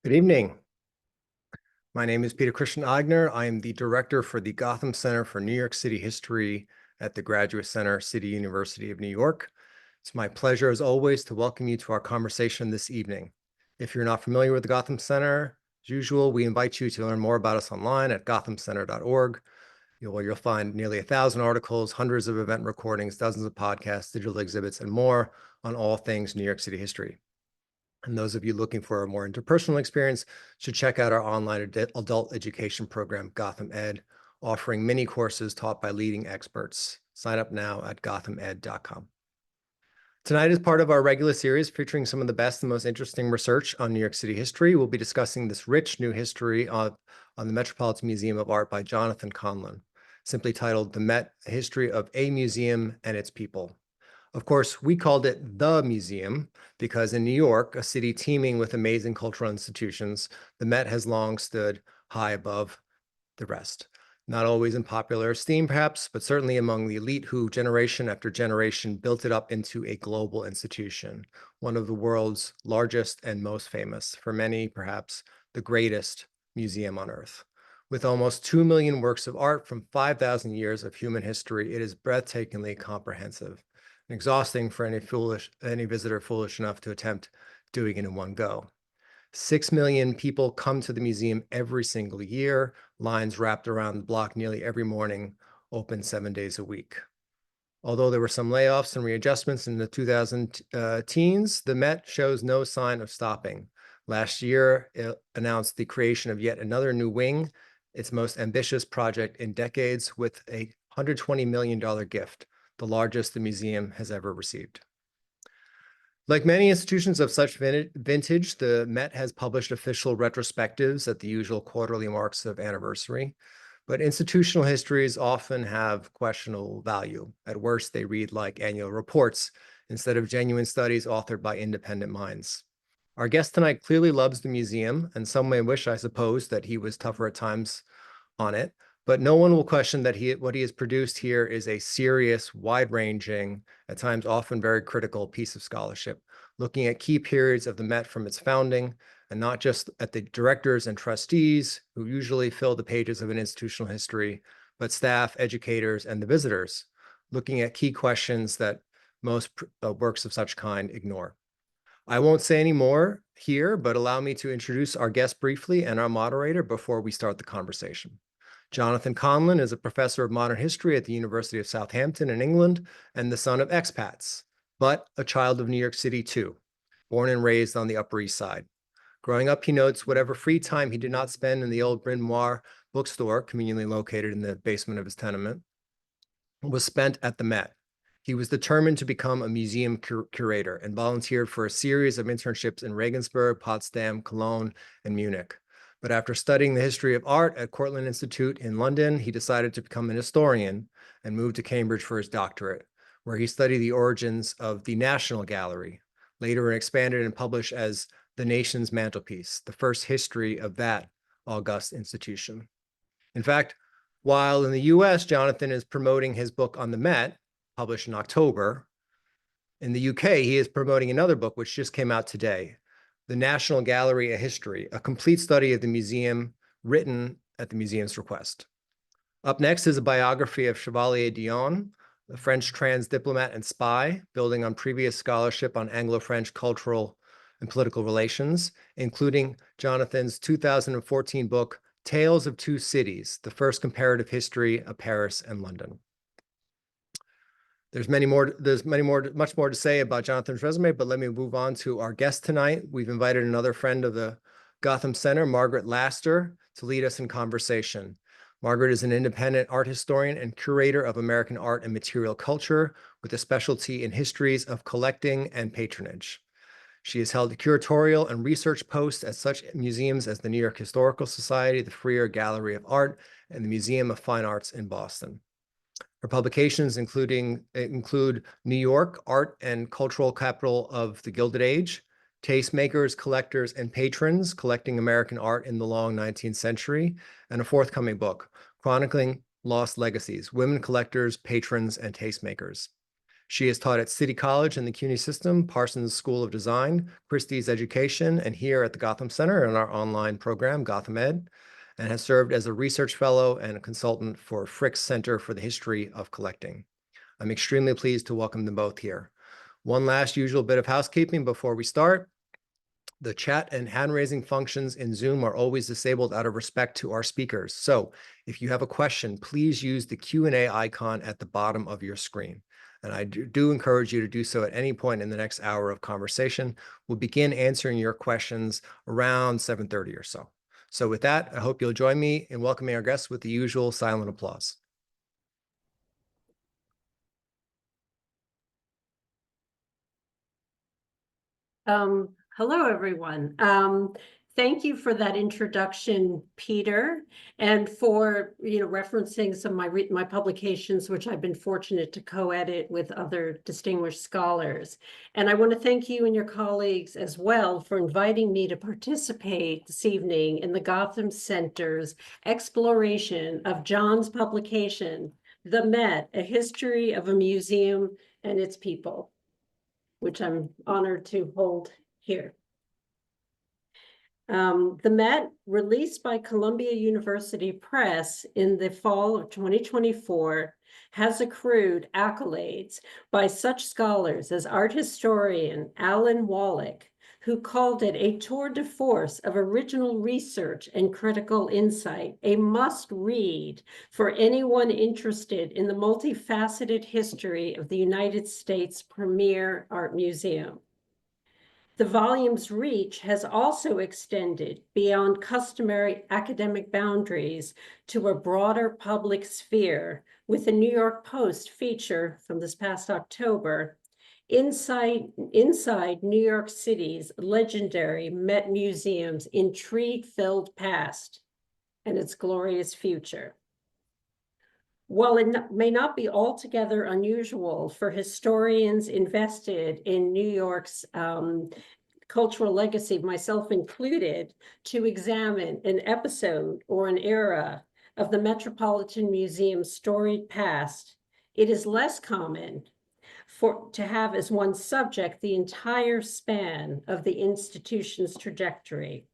Good evening. My name is Peter Christian Agner. I am the director for the Gotham Center for New York City History at the Graduate Center, City University of New York. It's my pleasure, as always, to welcome you to our conversation this evening. If you're not familiar with the Gotham Center, as usual, we invite you to learn more about us online at gothamcenter.org, where you'll find nearly 1,000 articles, hundreds of event recordings, dozens of podcasts, digital exhibits, and more on all things New York City history. And those of you looking for a more interpersonal experience should check out our online adult education program, Gotham Ed, offering mini courses taught by leading experts. Sign up now at gothamed.com. Tonight, as part of our regular series featuring some of the best and most interesting research on New York City history, we'll be discussing this rich new history on the Metropolitan Museum of Art by Jonathan Conlin, simply titled The Met, A History of a Museum and Its People. Of course, we called it the museum because in New York, a city teeming with amazing cultural institutions, the Met has long stood high above the rest. Not always in popular esteem, perhaps, but certainly among the elite who generation after generation built it up into a global institution, one of the world's largest and most famous, for many, perhaps, the greatest museum on earth. With almost 2 million works of art from 5,000 years of human history, it is breathtakingly comprehensive. Exhausting for any visitor foolish enough to attempt doing it in one go. 6 million people come to the museum every single year, lines wrapped around the block nearly every morning, open 7 days a week. Although there were some layoffs and readjustments in the 2000 teens, the Met shows no sign of stopping. Last year, it announced the creation of yet another new wing, its most ambitious project in decades, with a $120 million gift, the largest the museum has ever received. Like many institutions of such vintage, the Met has published official retrospectives at the usual quarterly marks of anniversary, but institutional histories often have questionable value. At worst, they read like annual reports instead of genuine studies authored by independent minds. Our guest tonight clearly loves the museum, and some may wish, I suppose, that he was tougher at times on it, but no one will question that what he has produced here is a serious, wide-ranging, at times often very critical piece of scholarship, looking at key periods of the Met from its founding, and not just at the directors and trustees who usually fill the pages of an institutional history, but staff, educators, and the visitors, looking at key questions that most works of such kind ignore. I won't say any more here, but allow me to introduce our guest briefly and our moderator before we start the conversation. Jonathan Conlin is a professor of modern history at the University of Southampton in England and the son of expats, but a child of New York City too, born and raised on the Upper East Side. Growing up, he notes whatever free time he did not spend in the old Bryn Mawr bookstore, conveniently located in the basement of his tenement, was spent at the Met. He was determined to become a museum curator and volunteered for a series of internships in Regensburg, Potsdam, Cologne, and Munich. But after studying the history of art at Conlin Institute in London, he decided to become an historian and moved to Cambridge for his doctorate, where he studied the origins of the National Gallery, later expanded and published as The Nation's Mantelpiece, the first history of that august institution. In fact, while in the US, Jonathan is promoting his book on the Met, published in October, in the UK, he is promoting another book which just came out today, The National Gallery, A History, a complete study of the museum written at the museum's request. Up next is a biography of Chevalier Dion, a French trans diplomat and spy, building on previous scholarship on Anglo-French cultural and political relations, including Jonathan's 2014 book, Tales of Two Cities, the first comparative history of Paris and London. There's much more to say about Jonathan's resume, but let me move on to our guest tonight. We've invited another friend of the Gotham Center, Margaret Laster, to lead us in conversation. Margaret is an independent art historian and curator of American art and material culture with a specialty in histories of collecting and patronage. She has held curatorial and research posts at such museums as the New York Historical Society, the Freer Gallery of Art, and the Museum of Fine Arts in Boston. Her publications include New York, Art and Cultural Capital of the Gilded Age, Tastemakers, Collectors, and Patrons, Collecting American Art in the Long 19th Century, and a forthcoming book, chronicling Lost Legacies, Women Collectors, Patrons, and Tastemakers. She has taught at City College in the CUNY system, Parsons School of Design, Christie's Education, and here at the Gotham Center in our online program, Gotham Ed, and has served as a research fellow and a consultant for Frick's Center for the History of Collecting. I'm extremely pleased to welcome them both here. One last usual bit of housekeeping before we start. The chat and hand-raising functions in Zoom are always disabled out of respect to our speakers. So if you have a question, please use the Q&A icon at the bottom of your screen. And I do encourage you to do so at any point in the next hour of conversation. We'll begin answering your questions around 7:30 or so. So with that, I hope you'll join me in welcoming our guests with the usual silent applause. Hello, everyone. Thank you for that introduction, Peter, and for referencing some of my publications, which I've been fortunate to co-edit with other distinguished scholars. And I want to thank you and your colleagues as well for inviting me to participate this evening in the Gotham Center's exploration of John's publication, The Met, A History of a Museum and Its People, which I'm honored to hold here. The Met, released by Columbia University Press in the fall of 2024, has accrued accolades by such scholars as art historian Alan Wallach, who called it a tour de force of original research and critical insight, a must-read for anyone interested in the multifaceted history of the United States' premier art museum. The volume's reach has also extended beyond customary academic boundaries to a broader public sphere, with the New York Post feature from this past October, Inside New York City's legendary Met Museum's intrigue-filled past and its glorious future. While it may not be altogether unusual for historians invested in New York's cultural legacy, myself included, to examine an episode or an era of the Metropolitan Museum's storied past, it is less common to have as one subject the entire span of the institution's trajectory.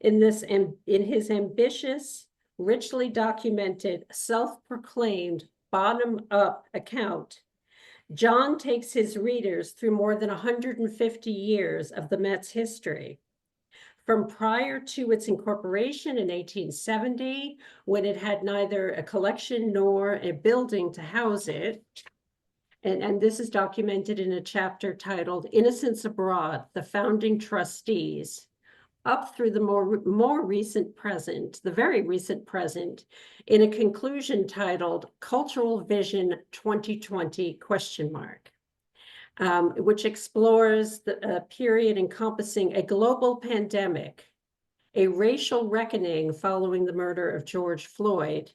In his ambitious, richly documented, self-proclaimed bottom-up account, John takes his readers through more than 150 years of the Met's history. From prior to its incorporation in 1870, when it had neither a collection nor a building to house it, and this is documented in a chapter titled Innocents Abroad, the Founding Trustees, up through the more recent present, the very recent present, in a conclusion titled Cultural Vision 2020 ? Which explores the period encompassing a global pandemic, a racial reckoning following the murder of George Floyd,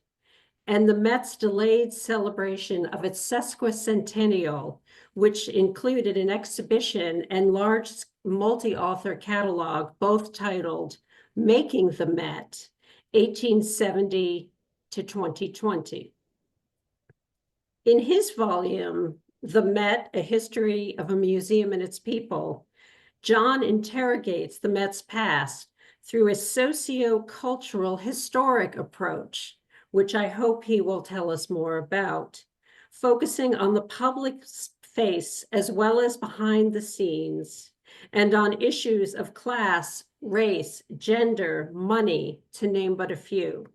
and the Met's delayed celebration of its sesquicentennial, which included an exhibition and large multi-author catalog, both titled Making the Met, 1870 to 2020. In his volume, The Met, A History of a Museum and Its People, John interrogates the Met's past through a socio-cultural historic approach, which I hope he will tell us more about, focusing on the public face as well as behind the scenes, and on issues of class, race, gender, money, to name but a few.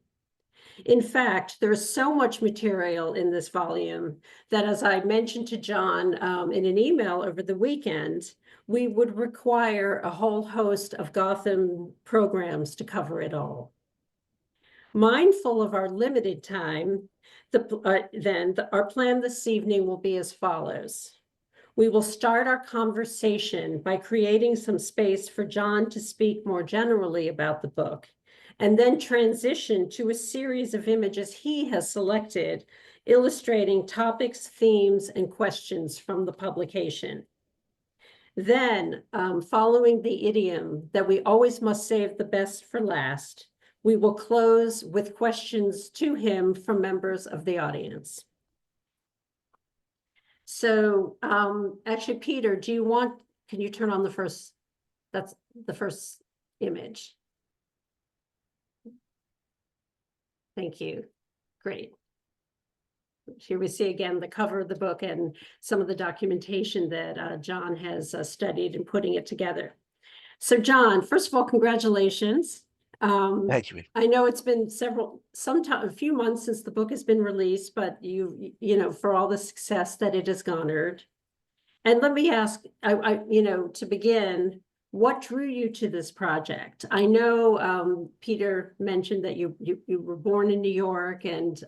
In fact, there's so much material in this volume that, as I mentioned to John in an email over the weekend, we would require a whole host of Gotham programs to cover it all. Mindful of our limited time, our plan this evening will be as follows. We will start our conversation by creating some space for John to speak more generally about the book, and then transition to a series of images he has selected, illustrating topics, themes, and questions from the publication. Then, following the idiom that we always must save the best for last, we will close with questions to him from members of the audience. So actually, Peter, can you turn on that's the first image. Thank you. Great. Here we see again the cover of the book and some of the documentation that John has studied in putting it together. So John, first of all, congratulations. Thank you. I know it's been a few months since the book has been released, but for all the success that it has garnered. And let me ask, to begin, what drew you to this project? I know Peter mentioned that you were born in New York and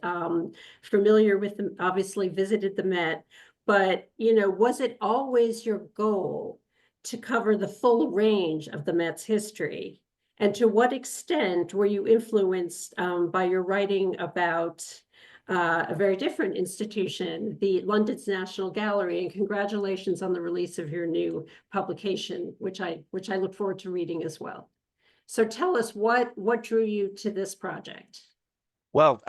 familiar with them, obviously visited the Met, but was it always your goal to cover the full range of the Met's history? And to what extent were you influenced by your writing about a very different institution, the London's National Gallery, and congratulations on the release of your new publication, which I look forward to reading as well. So tell us what drew you to this project? Well,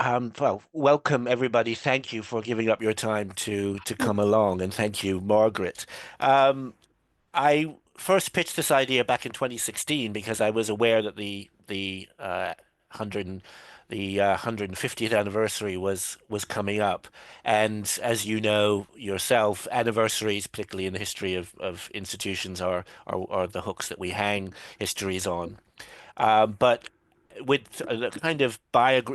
welcome everybody. Thank you for giving up your time to come along, and thank you, Margaret. I first pitched this idea back in 2016 because I was aware that the 150th anniversary was coming up, and as you know yourself, anniversaries, particularly in the history of institutions, are the hooks that we hang histories on. But with a kind of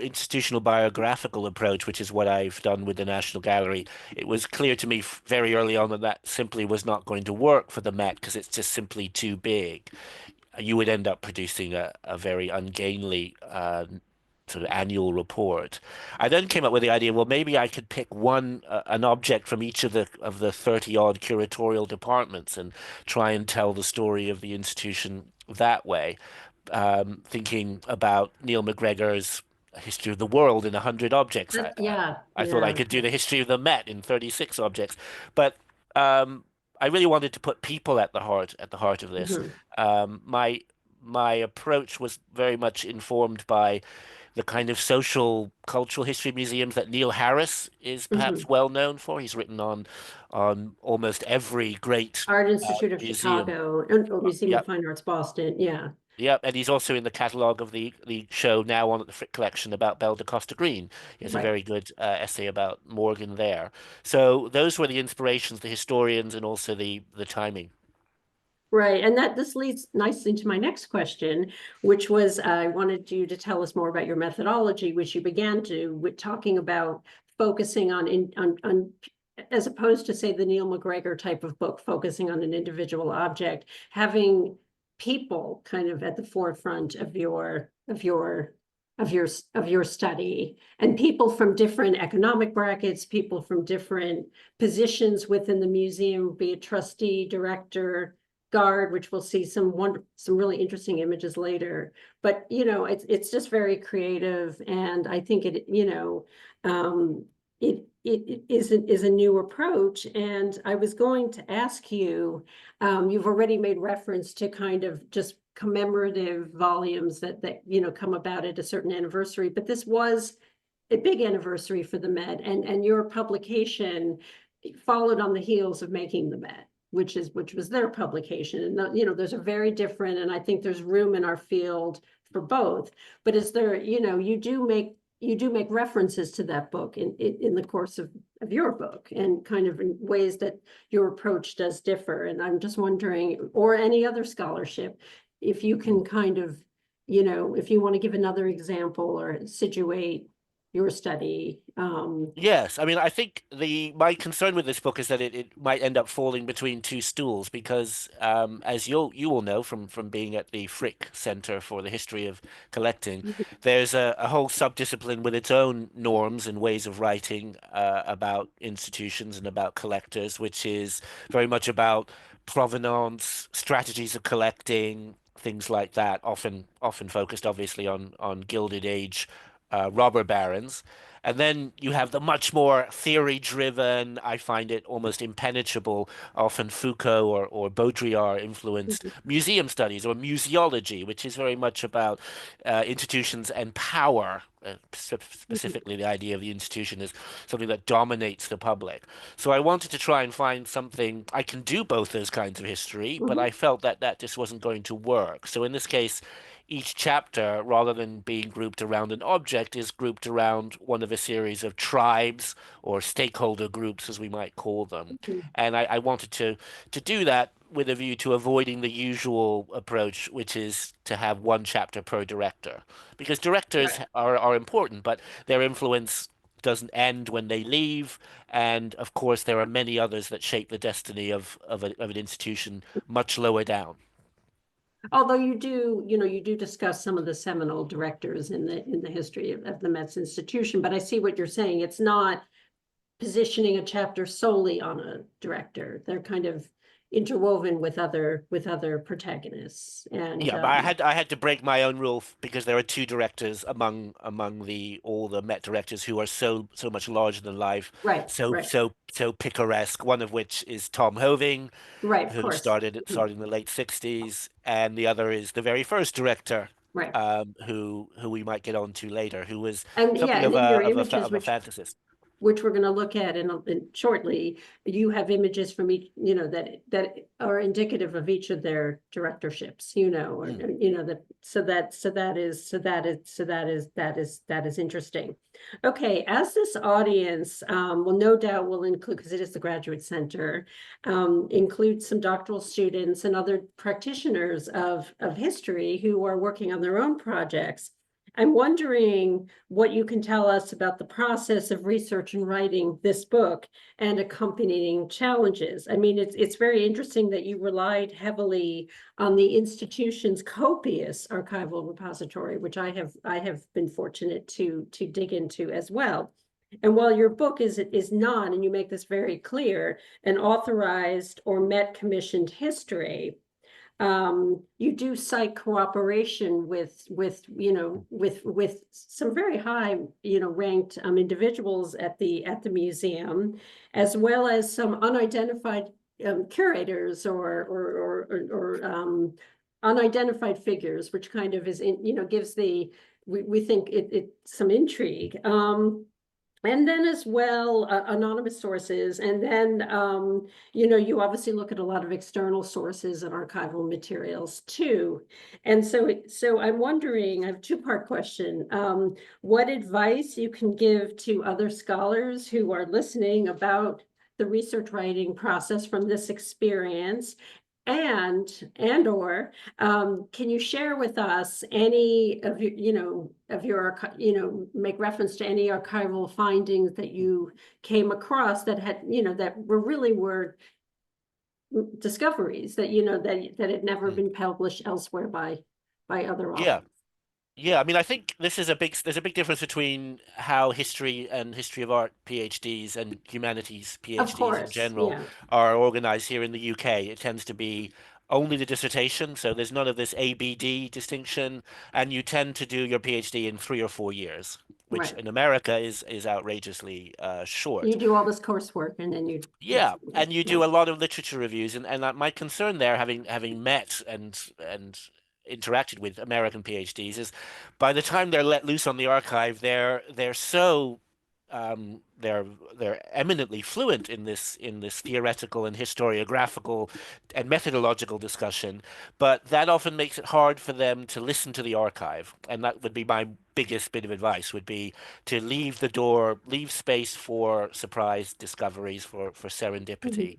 institutional biographical approach, which is what I've done with the National Gallery, it was clear to me very early on that that simply was not going to work for the Met because it's just simply too big. You would end up producing a very ungainly sort of annual report. I then came up with the idea, well, maybe I could pick an object from each of the 30 odd curatorial departments and try and tell the story of the institution that way, thinking about Neil MacGregor's History of the World in 100 objects. Yeah, I thought I yeah. could do the history of the Met in 36 objects, but um, I really wanted to put people at the heart of this. Mhm. My approach was very much informed by the kind of social cultural history museums that Neil Harris is perhaps Mhm. well known for. He's written on almost every great Art Institute of museum. Chicago or Museum of Yep. Fine Arts Boston. Yeah. Yep, and he's also in the catalogue of the show now on at the Frick Collection about Belle de Costa Green. He has a Right. very good essay about Morgan there. So those were the inspirations, the historians, and also the timing. Right, and this leads nicely to my next question, which was I wanted you to tell us more about your methodology, which you began with talking about focusing on as opposed to say the Neil MacGregor type of book, focusing on an individual object, having people kind of at the forefront of your study, and people from different economic brackets, people from different positions within the museum, be it trustee, director, guard, which we'll see some really interesting images later. But it's just very creative, and I think it is a new approach. And I was going to ask you, you've already made reference to kind of just commemorative volumes that come about at a certain anniversary, but this was a big anniversary for the Met, and your publication followed on the heels of making the Met, which was their publication. And those are very different, and I think there's room in our field for both. But is there, you do make references to that book in the course of your book, and kind of in ways that your approach does differ. And I'm just wondering, or any other scholarship, if you can kind of, if you want to give another example or situate your study. Yes, I mean, I think my concern with this book is that it might end up falling between two stools because, as you will know from being at the Frick Center for the History of Collecting, there's a whole subdiscipline with its own norms and ways of writing about institutions and about collectors, which is very much about provenance, strategies of collecting, things like that. Often focused, obviously, on Gilded Age robber barons. And then you have the much more theory-driven, I find it almost impenetrable, often Foucault or Baudrillard influenced museum studies or museology, which is very much about institutions and power. Specifically, the idea of the institution is something that dominates the public. So I wanted to try and find something. I can do both those kinds of history, but Mhm. I felt that that just wasn't going to work. So in this case, each chapter, rather than being grouped around an object, is grouped around one of a series of tribes or stakeholder groups, as we might call them. Mhm. And I wanted to do that with a view to avoiding the usual approach, which is to have one chapter per director. Because directors Right. are important, but their influence doesn't end when they leave. And of course, there are many others that shape the destiny of an institution much lower down. Although you do discuss some of the seminal directors in the history of the Metz institution, but I see what you're saying. It's not positioning a chapter solely on a director. They're kind of interwoven with other protagonists. And Yeah, but I had to break my own rule because there are two directors among the all the Met directors who are so much larger than life, right, right, so picaresque. One of which is Tom Hoving, right, of who course. Mhm. started in the late '60s, and the other is the very first director, Right. who we might get on to later, who was And yeah, something and in your of images, a fantasist. which we're going to look at in shortly, you have images from each, that are indicative of each of their directorships, or Mm. that is interesting. Okay, as this audience will no doubt will include, because it is the Graduate Center, include some doctoral students and other practitioners of history who are working on their own projects. I'm wondering what you can tell us about the process of research and writing this book and accompanying challenges. I mean, it's very interesting that you relied heavily on the institution's copious archival repository, which I have been fortunate to dig into as well. And while your book is not, and you make this very clear, an authorized or Met commissioned history, you do cite cooperation with some very high ranked individuals at the museum, as well as some unidentified curators or unidentified figures, which kind of is gives the we think it some intrigue. And then as well, anonymous sources. And then, you obviously look at a lot of external sources and archival materials too. And so I'm wondering, I have a two-part question. What advice you can give to other scholars who are listening about the research writing process from this experience? And or can you share with us any of your make reference to any archival findings that you came across that had that were discoveries that that had never Mm. been published elsewhere by other Yeah. authors? Yeah, I mean, I think there's a big difference between how history and history of art PhDs and humanities Of PhDs in course, general yeah, are organized here in the UK. It tends to be only the dissertation, so there's none of this ABD distinction, and you tend to do your PhD in 3 or 4 years, which right. in America is outrageously You short. do all this coursework and then you Yeah, and you yeah, do a lot of literature reviews, and my concern there, having met and interacted with American PhDs, is by the time they're let loose on the archive, they're so they're eminently fluent in this theoretical and historiographical and methodological discussion, but that often makes it hard for them to listen to the archive, and that would be my biggest bit of advice would be to leave space for surprise discoveries, for serendipity. mhm.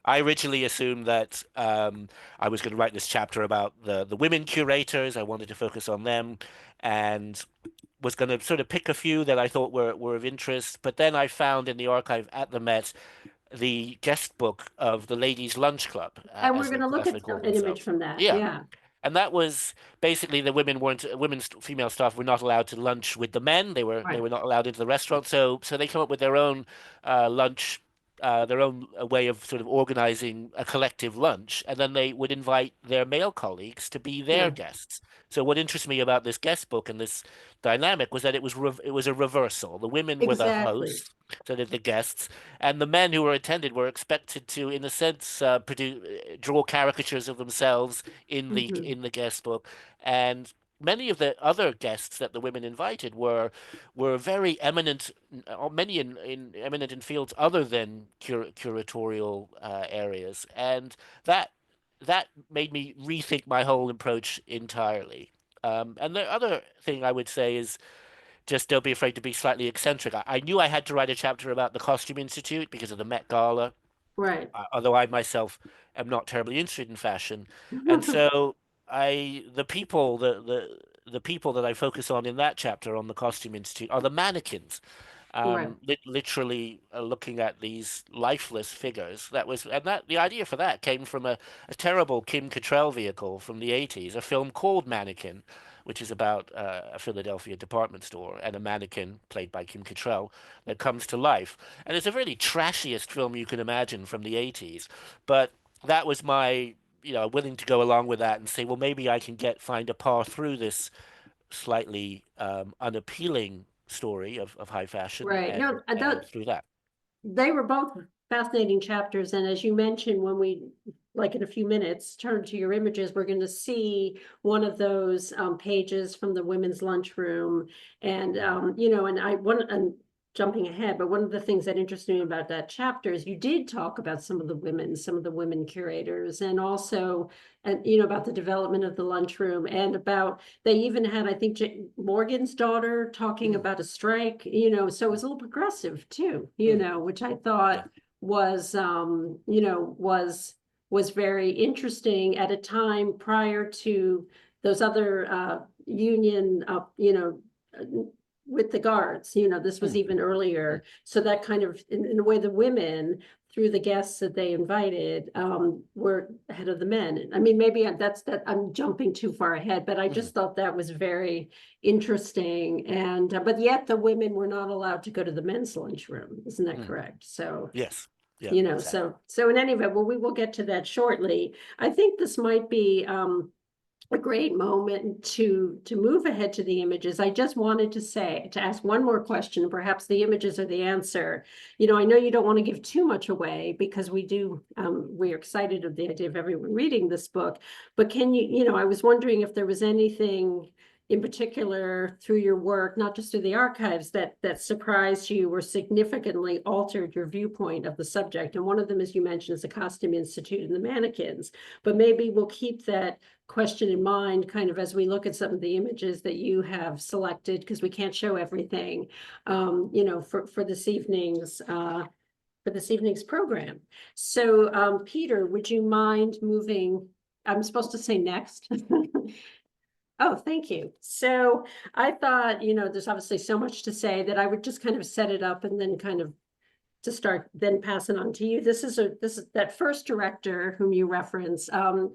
I originally assumed that I was going to write this chapter about the women curators. I wanted to focus on them, and was going to sort of pick a few that I thought were of interest. But then I found in the archive at the Met the guest book of the Ladies' Lunch Club, And we're going to look as at they call an image themselves. from that, Yeah, yeah, and that was basically the women's female staff were not allowed to lunch with the men. They right. were not allowed into the restaurant. So they come up with their own lunch their own way of sort of organizing a collective lunch, and then they would invite their male colleagues to be their Yeah, guests. So what interests me about this guest book and this dynamic was that it was a reversal. The women were the exactly. hosts, so that the guests, and the men who were attended were expected to, in a sense, produce draw caricatures of themselves Hmm. in the guest book, and many of the other guests that the women invited were very eminent, many eminent in fields other than curatorial areas, and that that made me rethink my whole approach entirely. And the other thing I would say is just don't be afraid to be slightly eccentric. I knew I had to write a chapter about the Costume Institute because of the Met Gala, Right. although I myself am not terribly interested in fashion, and so the people that I focus on in that chapter on the Costume Institute are the mannequins, Right. literally looking at these lifeless figures. That was, and that the idea for that came from a terrible Kim Cattrall vehicle from the 80s, a film called Mannequin, which is about a Philadelphia department store and a mannequin played by Kim Cattrall that comes to life. And it's a really trashiest film you can imagine from the 80s. But that was my, willing to go along with that and say, well, maybe I can find a path through this slightly unappealing story of high fashion Right. No, and through that. they were both fascinating chapters. And as you mentioned, when we, like in a few minutes, turn to your images, we're going to see one of those pages from the women's lunchroom. And, and and jumping ahead, but one of the things that interested me about that chapter is you did talk about some of the women curators, and also, and about the development of the lunchroom, and about, they even had, I think, Morgan's daughter talking Mm, about a strike, so it was a little progressive too, mm, which I yeah. thought was, was very interesting at a time prior to those other union, with the guards, this was Mm, even mm, earlier. So that kind of, in a way, the women, through the guests that they invited, were ahead of the men. I mean, maybe that I'm jumping too far ahead, but I mm, just thought that was very interesting. And but yet the women were not allowed to go to the men's lunchroom. Isn't that mm. correct? So, Yes. Yeah, exactly. so in any event, well, we will get to that shortly. I think this might be a great moment to move ahead to the images. I just wanted to ask one more question. Perhaps the images are the answer. I know you don't want to give too much away, because we're excited of the idea of everyone reading this book. But can I was wondering if there was anything in particular through your work, not just through the archives, that surprised you or significantly altered your viewpoint of the subject. And one of them, as you mentioned, is the Costume Institute and the mannequins. But maybe we'll keep that question in mind kind of as we look at some of the images that you have selected, because we can't show everything, for this evening's program. So, Peter, would you mind moving? I'm supposed to say next. Oh, thank you. So I thought, there's obviously so much to say that I would just kind of set it up and then kind of to start, then pass it on to you. This is that first director whom you reference, Di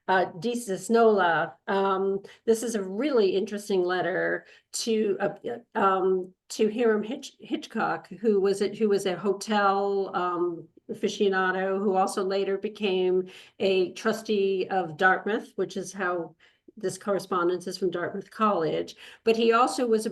Cisnola. This is a really interesting letter to Hiram Hitchcock, who was a hotel aficionado, who also later became a trustee of Dartmouth, which is how this correspondence is from Dartmouth College. But he also was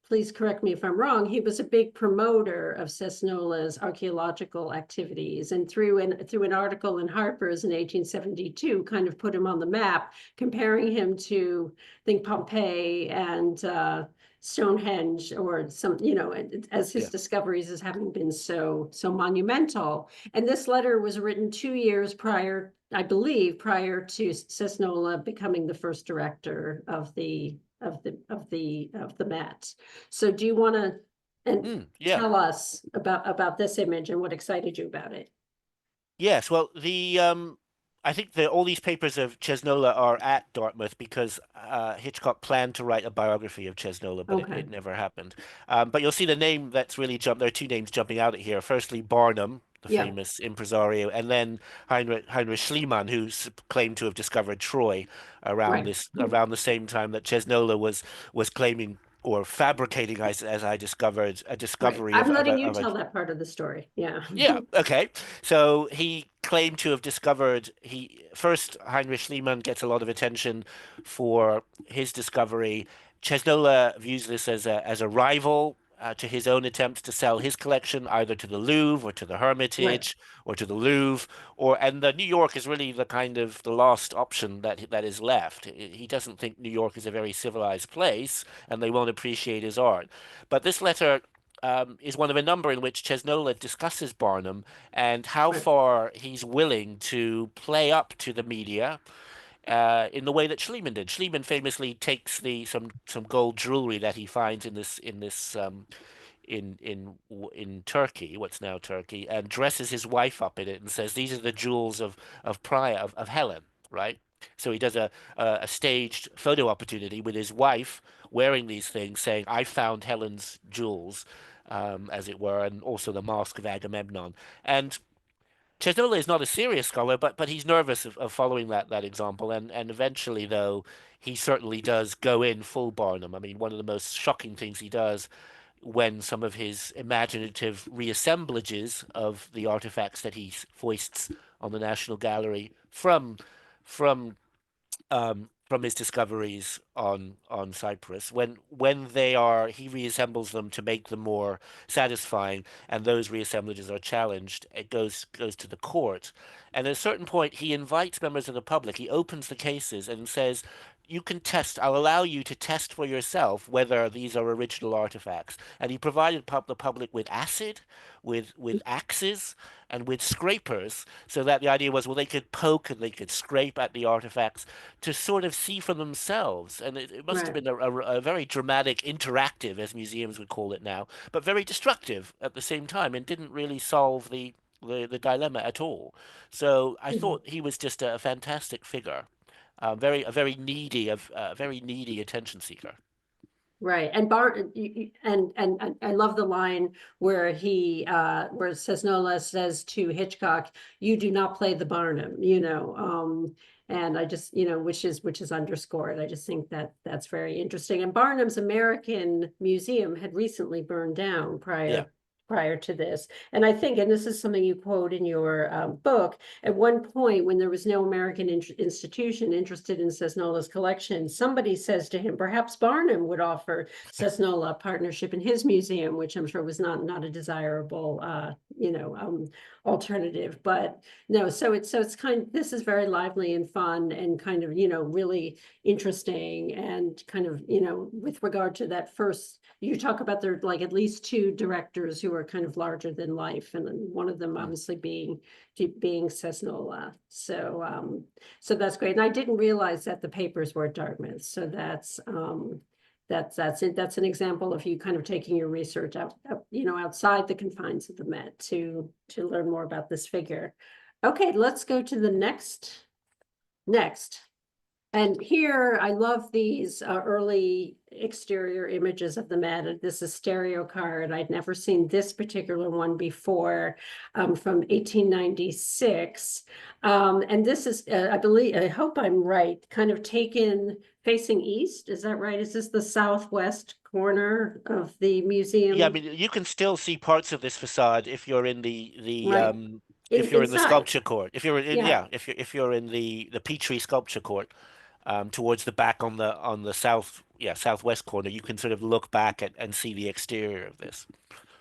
please correct me if I'm wrong, he was a big promoter of Cesnola's archaeological activities, and through an article in Harper's in 1872, kind of put him on the map, comparing him to, I think, Pompeii and Stonehenge, or some, as his Yeah. discoveries as having been so monumental. And this letter was written 2 years prior, I believe, prior to Cesnola becoming the first director of the Met. So do you want to Yeah. tell us about this image and what excited you about it? Yes. Well, I think all these papers of Cesnola are at Dartmouth because Hitchcock planned to write a biography of Cesnola, but Okay. it never happened. But you'll see the name that's really jumped. There are two names jumping out at here. Firstly, Barnum, the Yeah. famous impresario, and then Heinrich Schliemann, who claimed to have discovered Troy Right. around the same time that Cesnola was claiming or fabricating, as I discovered, a Right. discovery I'm of letting you a tell that part of the story. Yeah. yeah, okay. So he claimed to have discovered he first Heinrich Schliemann gets a lot of attention for his discovery. Cesnola views this as a rival to his own attempts to sell his collection either to the Louvre or to the Right. Hermitage or to the Louvre, or and the New York is really the kind of the last option that is left. He doesn't think New York is a very civilized place and they won't appreciate his art. But this letter is one of a number in which Cesnola discusses Barnum and how Right. far he's willing to play up to the media in the way that Schliemann did. Schliemann famously takes some gold jewelry that he finds in Turkey, what's now Turkey, and dresses his wife up in it and says these are the jewels of Priya of Helen, right? So he does a staged photo opportunity with his wife wearing these things, saying I found Helen's jewels, as it were, and also the mask of Agamemnon. And Cesnola is not a serious scholar, but he's nervous of following that example, and eventually, though, he certainly does go in full Barnum. I mean, one of the most shocking things he does when some of his imaginative reassemblages of the artifacts that he foists on the National Gallery from from his discoveries on Cyprus. When they are, he reassembles them to make them more satisfying, and those reassemblages are challenged. It goes to the court, and at a certain point, he invites members of the public. He opens the cases and says, "You can test. I'll allow you to test for yourself whether these are original artifacts." And he provided the public with acid, with axes, and with scrapers, so that the idea was, well, they could poke and they could scrape at the artifacts to sort of see for themselves. And it must have Right. been a very dramatic, interactive, as museums would call it now, but very destructive at the same time, and didn't really solve the dilemma at all. So I Mhm. thought he was just a fantastic figure, a very needy attention seeker. Right. And and I love the line where where Cesnola says to Hitchcock, "You do not play the Barnum," and I just, which is underscored. I just think that that's very interesting. And Barnum's American Museum had recently burned down Yeah. prior to this. And I think, and this is something you quote in your book, at one point when there was no American institution interested in Cesnola's collection, somebody says to him, perhaps Barnum would offer Cesnola a partnership in his museum, which I'm sure was not a desirable, alternative. But no, so it's this is very lively and fun and kind of, really interesting, and kind of, with regard to that first, you talk about there like at least two directors who are kind of larger than life, and then one of them Mm. obviously being Cesnola. So that's great. And I didn't realize that the papers were at Dartmouth. So that's it. That's an example of you kind of taking your research outside the confines of the Met to learn more about this figure. Okay, let's go to the next. And here, I love these early exterior images of the Met. This is stereo card. I'd never seen this particular one before, from 1896. And this is, I hope I'm right, kind of taken facing east. Is that right? Is this the southwest corner of the museum? Yeah, I mean, you can still see parts of this facade if you're in Right. if you're in the Inside. sculpture court. If you're in Yeah. yeah, if you're in the Petrie sculpture court, towards the back on the southwest corner, you can sort of look back and see the exterior of this.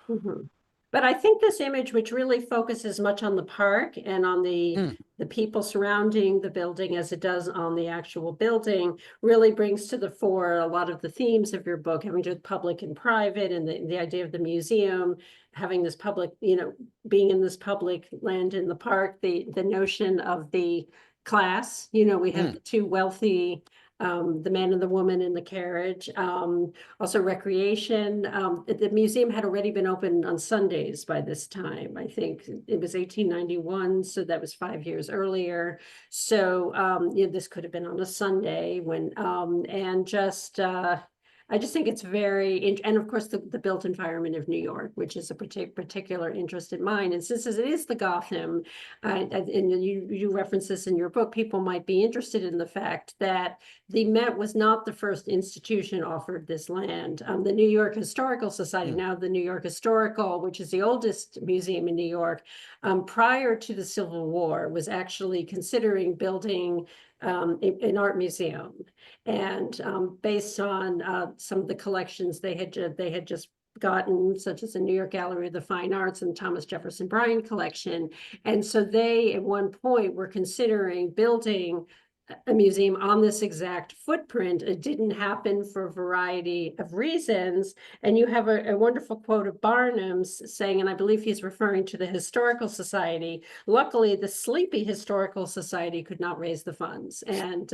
Mhm. But I think this image, which really focuses much on the park and on Mm, the people surrounding the building as it does on the actual building, really brings to the fore a lot of the themes of your book, having to do with public and private, and the idea of the museum, having this public, being in this public land in the park, the notion of the class, we have mm, the two wealthy, the man and the woman in the carriage, also recreation. The museum had already been open on Sundays by this time. I think it was 1891, so that was 5 years earlier. So this could have been on a Sunday when, and just I just think it's very, and of course, the built environment of New York, which is a particular interest in mine. And since it is the Gotham, and you reference this in your book, people might be interested in the fact that the Met was not the first institution offered this land. The New York Historical Society, now the New York Historical, which is the oldest museum in New York, prior to the Civil War, was actually considering building an art museum. And based on some of the collections they had just gotten, such as the New York Gallery of the Fine Arts and Thomas Jefferson Bryan collection. And so they, at one point, were considering building a museum on this exact footprint. It didn't happen for a variety of reasons. And you have a wonderful quote of Barnum's saying, and I believe he's referring to the Historical Society, luckily the sleepy Historical Society could not raise the funds. And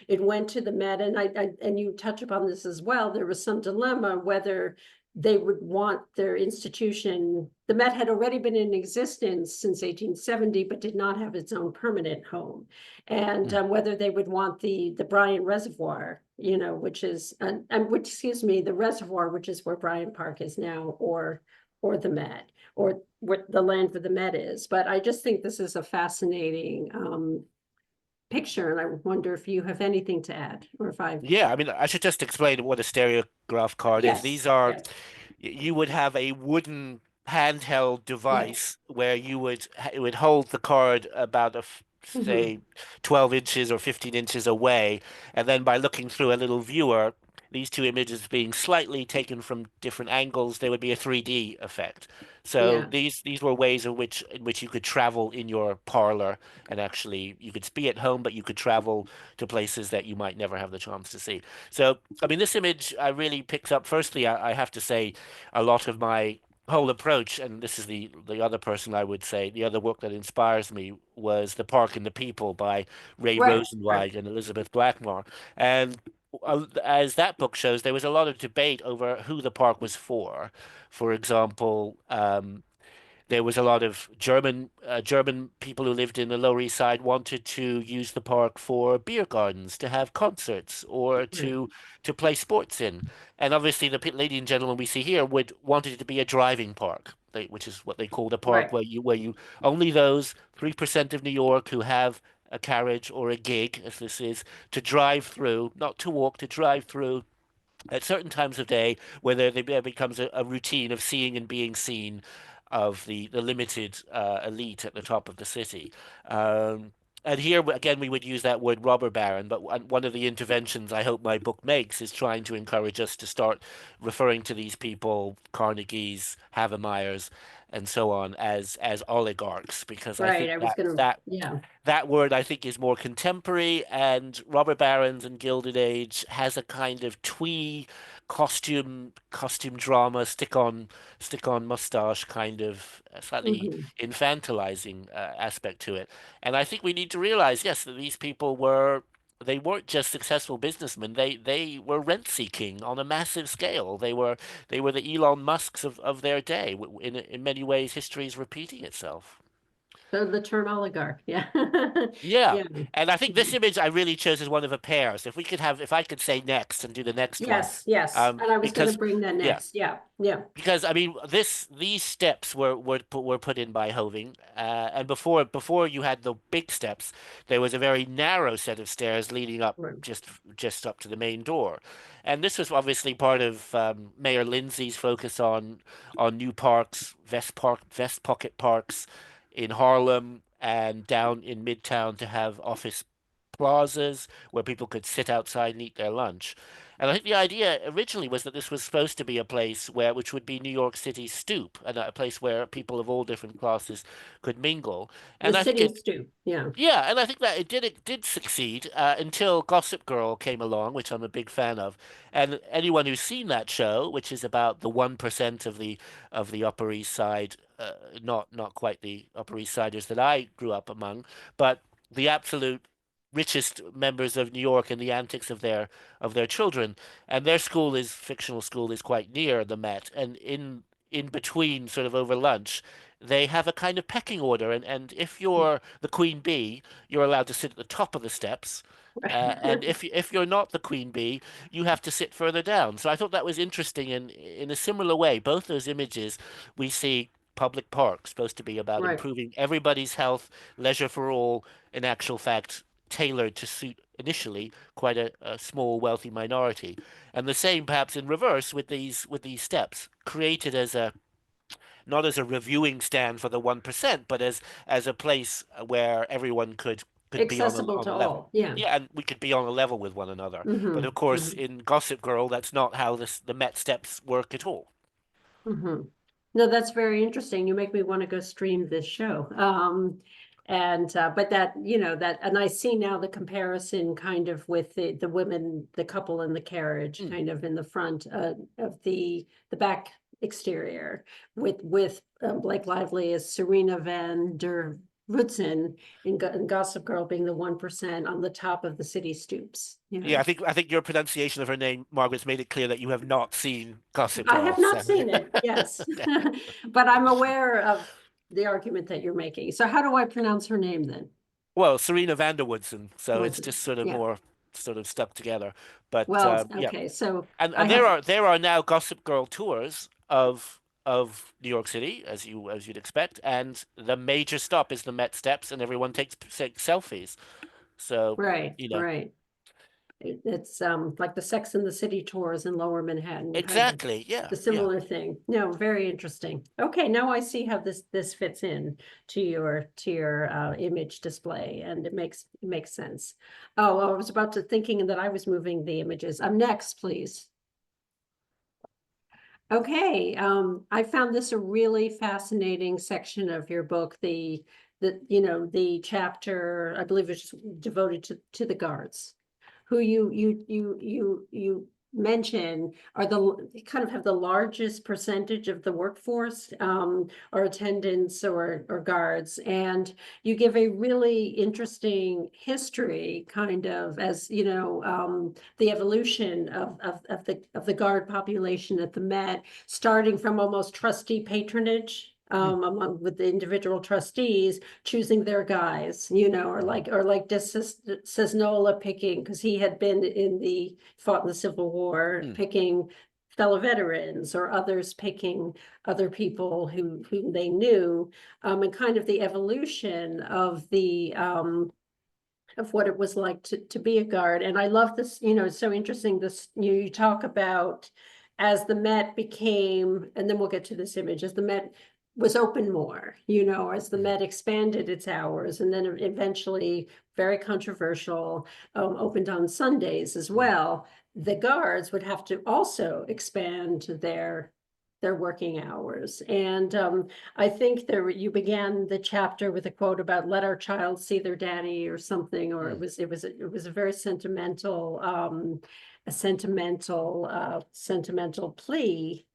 it went to the Met, and you touch upon this as well. There was some dilemma whether they would want their institution. The Met had already been in existence since 1870, but did not have its own permanent home. And whether they would want the Bryant Reservoir, which is, the reservoir, which is where Bryant Park is now, or the Met, or what the land for the Met is. But I just think this is a fascinating picture, and I wonder if you have anything to add, or if I've. Yeah, I mean, I should just explain what a stereograph card is. These are, Yes. You would have a wooden handheld Yeah. device where it would hold the card about say 12 inches or 15 inches away, and then by looking through a little viewer, these two images being slightly taken from different angles, there would be a 3D effect. So Yeah. these were ways in which you could travel in your parlor, and actually you could be at home, but you could travel to places that you might never have the chance to see. So I mean, this image really picks up. Firstly, I have to say, a lot of my whole approach, and this is the other person I would say, the other work that inspires me was The Park and the People by Ray Right. Right. Rosenzweig and Elizabeth Blackmore. And as that book shows, there was a lot of debate over who the park was for. For example, there was a lot of German people who lived in the Lower East Side wanted to use the park for beer gardens, to have concerts, or Right. to play sports in. And obviously, the lady and gentleman we see here would wanted it to be a driving park, which is what they called a park Right. where you only those 3% of New York who have a carriage or a gig, as this is, to drive through, not to walk, to drive through at certain times of day, where there becomes a routine of seeing and being seen of the limited elite at the top of the city. And here again, we would use that word robber baron, but one of the interventions I hope my book makes is trying to encourage us to start referring to these people, Carnegies, Havemeyers, and so on, as oligarchs, because I Right. think I was gonna, that yeah. that word I think is more contemporary, and robber barons and Gilded Age has a kind of twee costume drama, stick on mustache kind of slightly Mhm. infantilizing aspect to it. And I think we need to realize, yes, that these people they weren't just successful businessmen. They were rent seeking on a massive scale. They were the Elon Musks of their day. In many ways, history is repeating itself. So the term oligarch, yeah. Yeah. Yeah. And I think this Mhm. image I really chose as one of a pair. So if I could say next and do the next one, Yes, yes. And I was gonna because bring that yeah, next. Yeah, yeah. because I mean these steps were put in by Hoving, and before you had the big steps, there was a very narrow set of stairs leading up Right. just up to the main door, and this was obviously part of Mayor Lindsay's focus on new parks, vest pocket parks in Harlem and down in Midtown to have office plazas where people could sit outside and eat their lunch. And I think the idea originally was that this was supposed to be a place which would be New York City's stoop, and a place where people of all different classes could mingle. The And I think city it, stew. Yeah. yeah, and I think that it did succeed until Gossip Girl came along, which I'm a big fan of. And anyone who's seen that show, which is about the 1% of the Upper East Side, not quite the Upper East Siders that I grew up among, but the absolute richest members of New York and the antics of their children. And their fictional school is quite near the Met, and in between, sort of over lunch, they have a kind of pecking order, and if you're the queen bee, you're allowed to sit at the top of the steps. And if you're not the queen bee, you have to sit further down. So I thought that was interesting. And in a similar way, both those images, we see public parks supposed to be about Right, improving everybody's health, leisure for all, in actual fact, tailored to suit initially quite a small wealthy minority. And the same perhaps in reverse with these steps, created as a not as a reviewing stand for the 1%, but as a place where everyone could be accessible on to a level. all, yeah. Yeah, and we could be on a level with one another. But Hmm. of course, in Gossip Girl, that's not how the Met Steps work at all. hmm No, that's very interesting. You make me want to go stream this show. And but that, that, and I see now the comparison kind of with the women, the couple in the carriage, Mm. kind of in the front of the back exterior with Blake Lively as Serena van der Woodsen in Gossip Girl being the 1% on the top of the city stoops. Yeah, I think your pronunciation of her name, Margaret's made it clear that you have not seen Gossip I Girl. have not So. seen it, yes. Okay. But I'm aware of the argument that you're making. So how do I pronounce her name then? Well, Serena van der Woodsen, so it's Woodson. just sort of Yeah. more sort of stuck together. But Well, yeah, okay. So and I have, there are now Gossip Girl tours of New York City, as you'd expect, and the major stop is the Met Steps, and everyone takes selfies. So right, you know right. It's like the Sex and the City tours in Lower Manhattan, kind of exactly, yeah, the yeah. similar thing. No, very interesting. Okay, now I see how this fits in to your image display, and it makes sense. Oh, I was about to thinking that I was moving the images. Next, please. Okay, I found this a really fascinating section of your book, the chapter, I believe it's devoted to the guards, who you mention are kind of have the largest percentage of the workforce, or attendants or guards, and you give a really interesting history, kind of, as the evolution of the guard population at the Met, starting from almost trustee patronage, Mm, with the individual trustees choosing their guys, or like Cesnola picking, because he had fought in the Civil War, mm, picking fellow veterans, or others picking other people who they knew, and kind of the evolution of what it was like to be a guard. And I love this, it's so interesting. This, you talk about as the Met became, and then we'll get to this image, as the Met was open more, as the mm, Met expanded its hours, and then eventually, very controversial, opened on Sundays as mm, well. The guards would have to also expand their working hours. And I think you began the chapter with a quote about "Let our child see their daddy" or something, or mm, it was a very sentimental plea.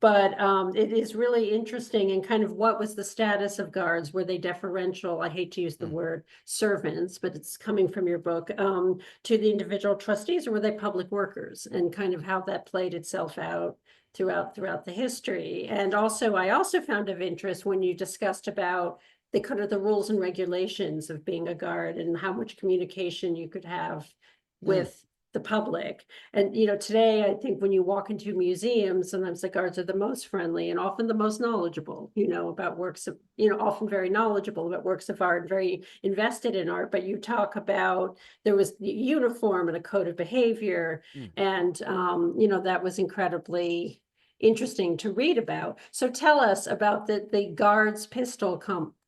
But it is really interesting, and kind of what was the status of guards? Were they deferential? I hate to use the mm. word servants, but it's coming from your book, to the individual trustees, or were they public workers? And kind of how that played itself out throughout the history. And also, I also found of interest when you discussed about the kind of the rules and regulations of being a guard, and how much communication you could have Mm. with the public. And today, I think when you walk into museums, sometimes the guards are the most friendly and often the most knowledgeable, about works of, often very knowledgeable about works of art, very invested in art. But you talk about, there was the uniform and a code of behavior, Mm. and that was incredibly interesting to read about. So tell us about the guards pistol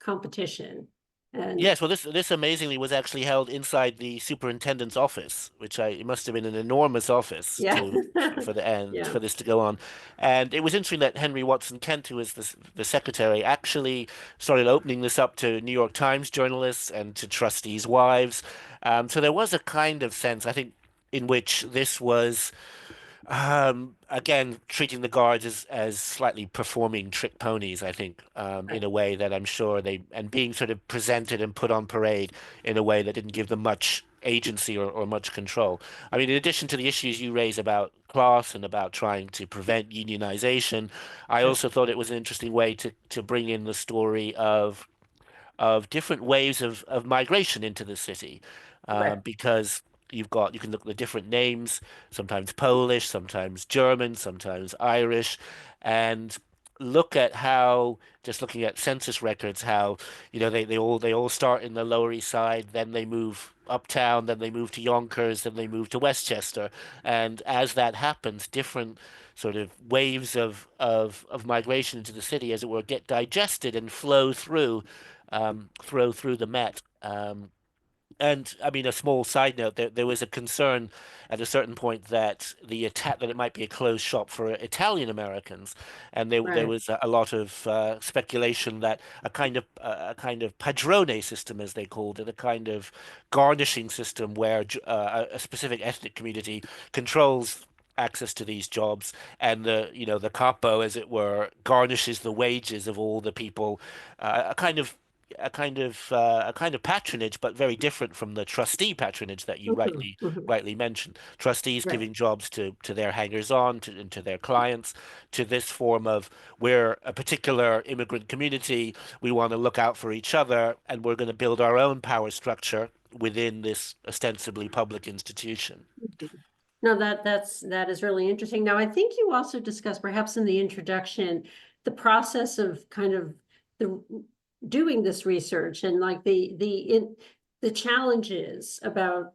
competition. And Yes, well, this amazingly was actually held inside the superintendent's office, which it must have been an enormous office yeah, to for the end yeah. for this to go on. And it was interesting that Henry Watson Kent, who was the secretary, actually started opening this up to New York Times journalists and to trustees' wives. So there was a kind of sense, I think, in which this was. Again, treating the guards as slightly performing trick ponies, I think, in a way that I'm sure and being sort of presented and put on parade in a way that didn't give them much agency or much control. I mean, in addition to the issues you raise about class and about trying to prevent unionization, I Yeah. also thought it was an interesting way to bring in the story of different waves of migration into the city, Right. because you can look at the different names, sometimes Polish, sometimes German, sometimes Irish, and look at how, just looking at census records, how they all start in the Lower East Side, then they move uptown, then they move to Yonkers, then they move to Westchester, and as that happens, different sort of waves of migration into the city, as it were, get digested and flow through the Met. And I mean, a small side note, there was a concern at a certain point that that it might be a closed shop for Italian Americans, and there Right. was a lot of speculation that a kind of padrone system, as they called it, a kind of garnishing system where a specific ethnic community controls access to these jobs, and the capo, as it were, garnishes the wages of all the people, a kind of a kind of patronage, but very different from the trustee patronage that you Mhm, mhm. rightly mentioned. Trustees Right. giving jobs to their hangers-on, and to their clients, to this form of, we're a particular immigrant community, we want to look out for each other, and we're going to build our own power structure within this ostensibly public institution. Mhm. No, that is really interesting. Now, I think you also discussed perhaps in the introduction the process of kind of the doing this research and like the challenges about,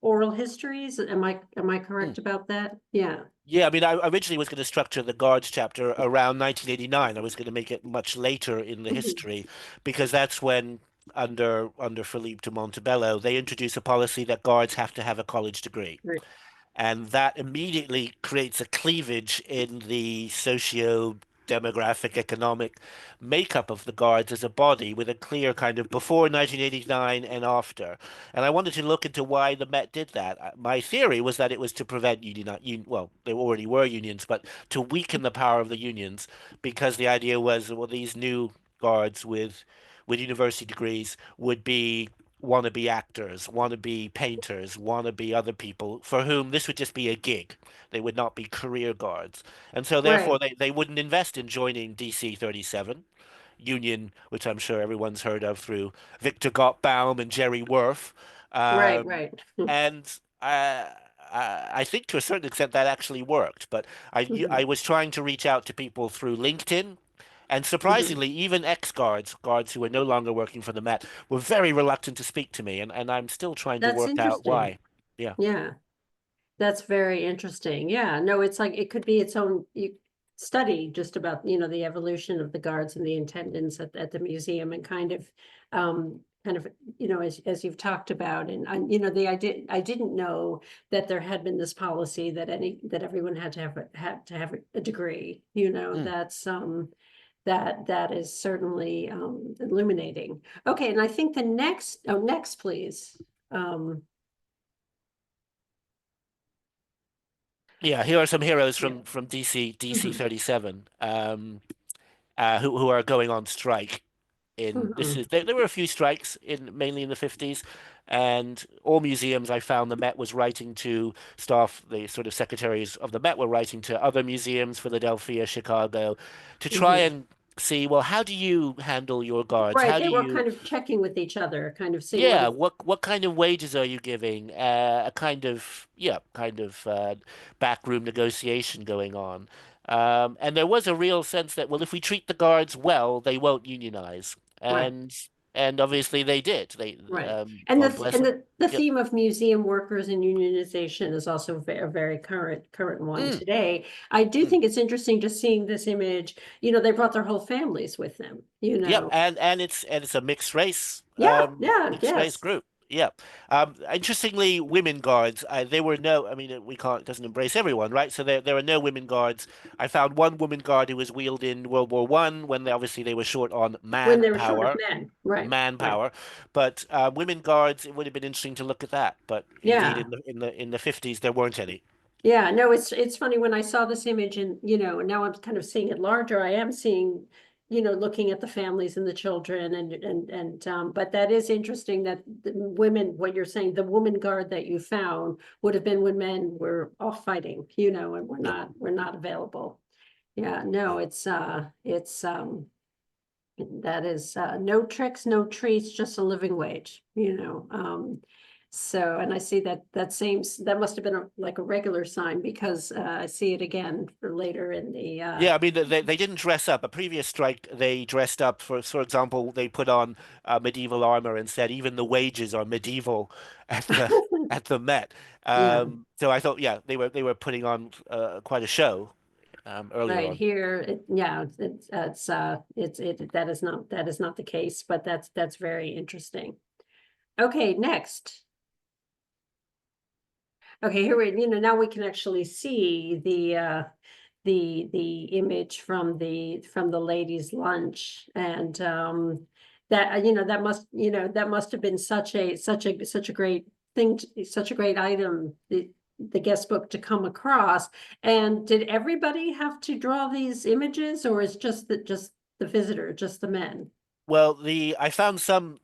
oral histories. Am I correct about that? Yeah. Yeah, I mean, I originally was going to structure the Guards chapter around 1989. I was going to make it much later in the Mhm. history, because that's when, under Philippe de Montebello, they introduce a policy that guards have to have a college degree. Right. And that immediately creates a cleavage in the socio-demographic, economic makeup of the Guards as a body, with a clear kind of before 1989 and after. And I wanted to look into why the Met did that. My theory was that it was to prevent well, there already were unions, but to weaken the power of the unions, because the idea was, well, these new Guards with university degrees would be wannabe actors, wannabe painters, wannabe other people for whom this would just be a gig. They would not be career guards. And so Right. therefore they wouldn't invest in joining DC 37 union, which I'm sure everyone's heard of through Victor Gottbaum and Jerry Worth. Right. Um, Right. and I think to a certain extent that actually worked. But I Mhm, was trying to reach out to people through LinkedIn, and mhm. surprisingly, even guards who were no longer working for the Met, were very reluctant to speak to me, and I'm still trying to That's work out interesting. why. Yeah. Yeah. That's very interesting. Yeah, no, it's like it could be its own study just about, the evolution of the guards and the attendants at the museum and kind of, as you've talked about. And I didn't know that there had been this policy that everyone had to have a degree, Mm. that is certainly illuminating. Okay, and I think next, please. Um, Yeah, here are some heroes yeah. from DC Mhm, 37, who are going on strike. mhm. There were a few strikes mainly in the 50s, and all museums, I found, the Met was writing to staff, the sort of secretaries of the Met were writing to other museums, Philadelphia, Chicago, to try Mhm. and see, well, how do you handle your guards? Right, How they do were you, kind of checking with each other, kind of seeing what yeah, is, what kind of wages are you giving? A kind of, yeah, kind of backroom negotiation going on. And there was a real sense that, well, if we treat the guards well, they won't unionize. right, And obviously they did. right. And God bless them. the Yep. theme of museum workers and unionization is also a very current one Mm, today. I do mm. think it's interesting just seeing this image, they brought their whole families with them, Yep, and it's a Yeah, yeah, mixed race yes. group. Yeah. Interestingly, women guards, there were no. I mean, we can't, it doesn't embrace everyone, right? So there are no women guards. I found one woman guard who was wheeled in World War I, when obviously they were short on When they were short of men, right, right. manpower. But women guards, it would have been interesting to look at that. But indeed, Yeah. in the 50s, there weren't any. Yeah, no, it's funny when I saw this image and, now I'm kind of seeing it larger. I am seeing, looking at the families and the children but that is interesting that the women, what you're saying, the woman guard that you found would have been when men were off fighting, and we're not available. Yeah, no, that is no tricks, no treats, just a living wage, So, and I see that that must have been like a regular sign, because I see it again for later in the Yeah, I mean, they didn't dress up. A previous strike, they dressed up. For example, they put on medieval armor and said even the wages are medieval at the at the Met. yeah, So I thought, yeah, they were putting on quite a show earlier right on. here, that is not the case, but that's very interesting. Okay, next. Okay, here now we can actually see the image from the ladies' lunch, and that that must have been such a great thing, such a great item, the guest book to come across. And did everybody have to draw these images, or is just the visitor, just the men? Well, I found some.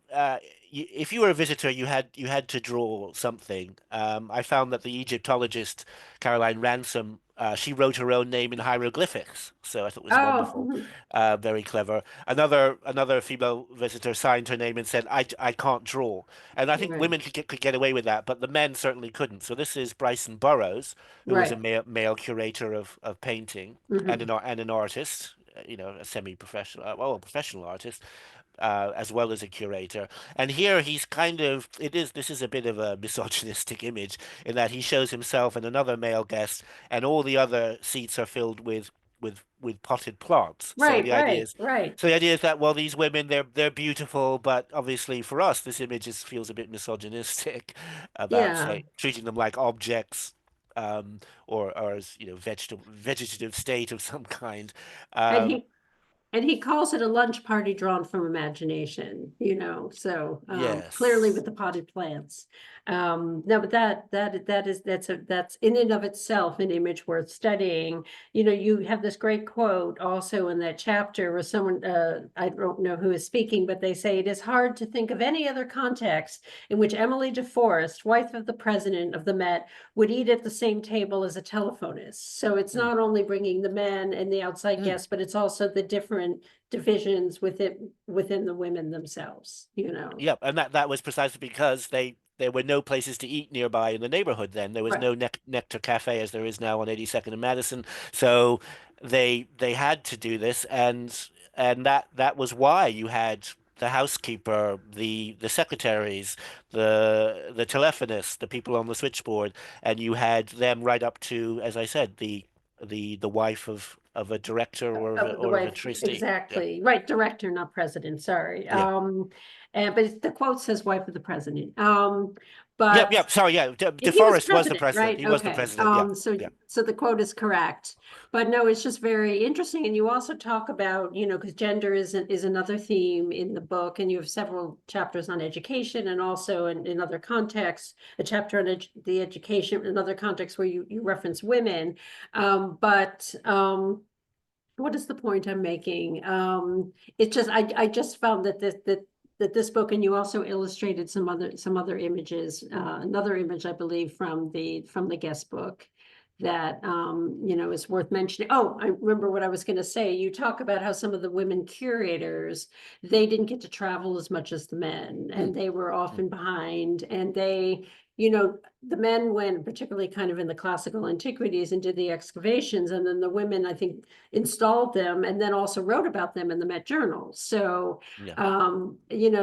If you were a visitor, you had to draw something. I found that the Egyptologist Caroline Ransom, she wrote her own name in hieroglyphics, so I thought it was Oh, wonderful, very clever. Another female visitor signed her name and said, "I can't draw," and I think right, women could get away with that, but the men certainly couldn't. So this is Bryson Burroughs, who was a right. male curator of painting and Mhm. an artist, a semi-professional, well, a professional artist, as well as a curator. And here he's this is a bit of a misogynistic image in that he shows himself and another male guest, and all the other seats are filled with potted plants. Right, right, right. So the idea is that, well, these women, they're beautiful, but obviously for us, this image feels a bit misogynistic about, Yeah. say, treating them like objects. Or as vegetative state of some kind. And Um, he calls it a lunch party drawn from imagination, so clearly yes. with the potted plants. No, but that's in and of itself an image worth studying. You have this great quote also in that chapter where someone, I don't know who is speaking, but they say it is hard to think of any other context in which Emily de Forest, wife of the president of the Met, would eat at the same table as a telephonist. So it's Mm, not only bringing the men and the outside mm. guests, but it's also the different divisions within the women themselves, Yep, and that was precisely because there were no places to eat nearby in the neighborhood then. There was Right. no Nectar Cafe as there is now on 82nd and Madison. So they had to do this, and that was why you had the housekeeper, the secretaries, the telephonist, the people on the switchboard, and you had them right up to, as I said, the wife of a director The or of a wife, trustee. Yep. exactly. Right, director, not president, sorry. Yeah. But the quote says wife of the president. Yep, But yep. Sorry, yeah. he was DeForest was the president, president. right? He was the Okay. president. Yeah, So yeah, the quote is correct. But no, it's just very interesting. And you also talk about, because gender is another theme in the book, and you have several chapters on education, and also in other contexts, a chapter on the education in other contexts where you reference women. But what is the point I'm making? It's just I just found that this book, and you also illustrated some other images. Another image, I believe, from the guest book that is worth mentioning. Oh, I remember what I was going to say. You talk about how some of the women curators, they didn't get to travel as much as the men, mm, and they were mm, often behind, and the men went particularly kind of in the classical antiquities and did the excavations, and then the women, I think, installed them and then also wrote about them in the Met Journal. So, yeah,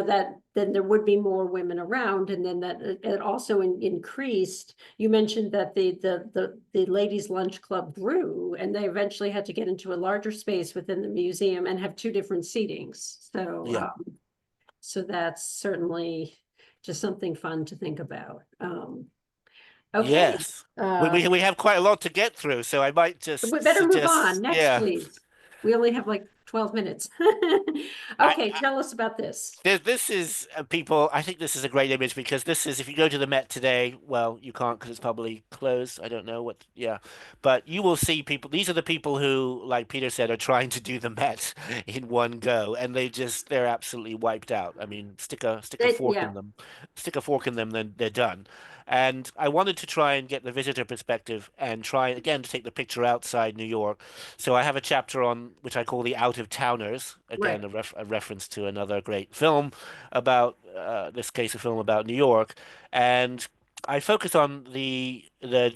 that then there would be more women around, and then that it also increased. You mentioned that the ladies' lunch club grew, and they eventually had to get into a larger space within the museum and have two different seatings. So, yeah. so that's certainly just something fun to think about. Okay. Yes. We, Uh, we we have quite a lot to get through, so I might we just better move on. suggest, Next, yeah, please. We only have like 12 minutes. I, Okay, tell us about this. This is people. I think this is a great image because this is if you go to the Met today. Well, you can't because it's probably closed. I don't know what. Yeah, but you will see people. These are the people who, like Peter said, are trying to do the Met in one go, and they're absolutely wiped out. I mean, stick a fork Yeah, in them, stick a fork in them, then they're done. And I wanted to try and get the visitor perspective and try again to take the picture outside New York. So I have a chapter on which I call the out of towners. Again, right. a reference to another great film about this case, a film about New York, and I focus on the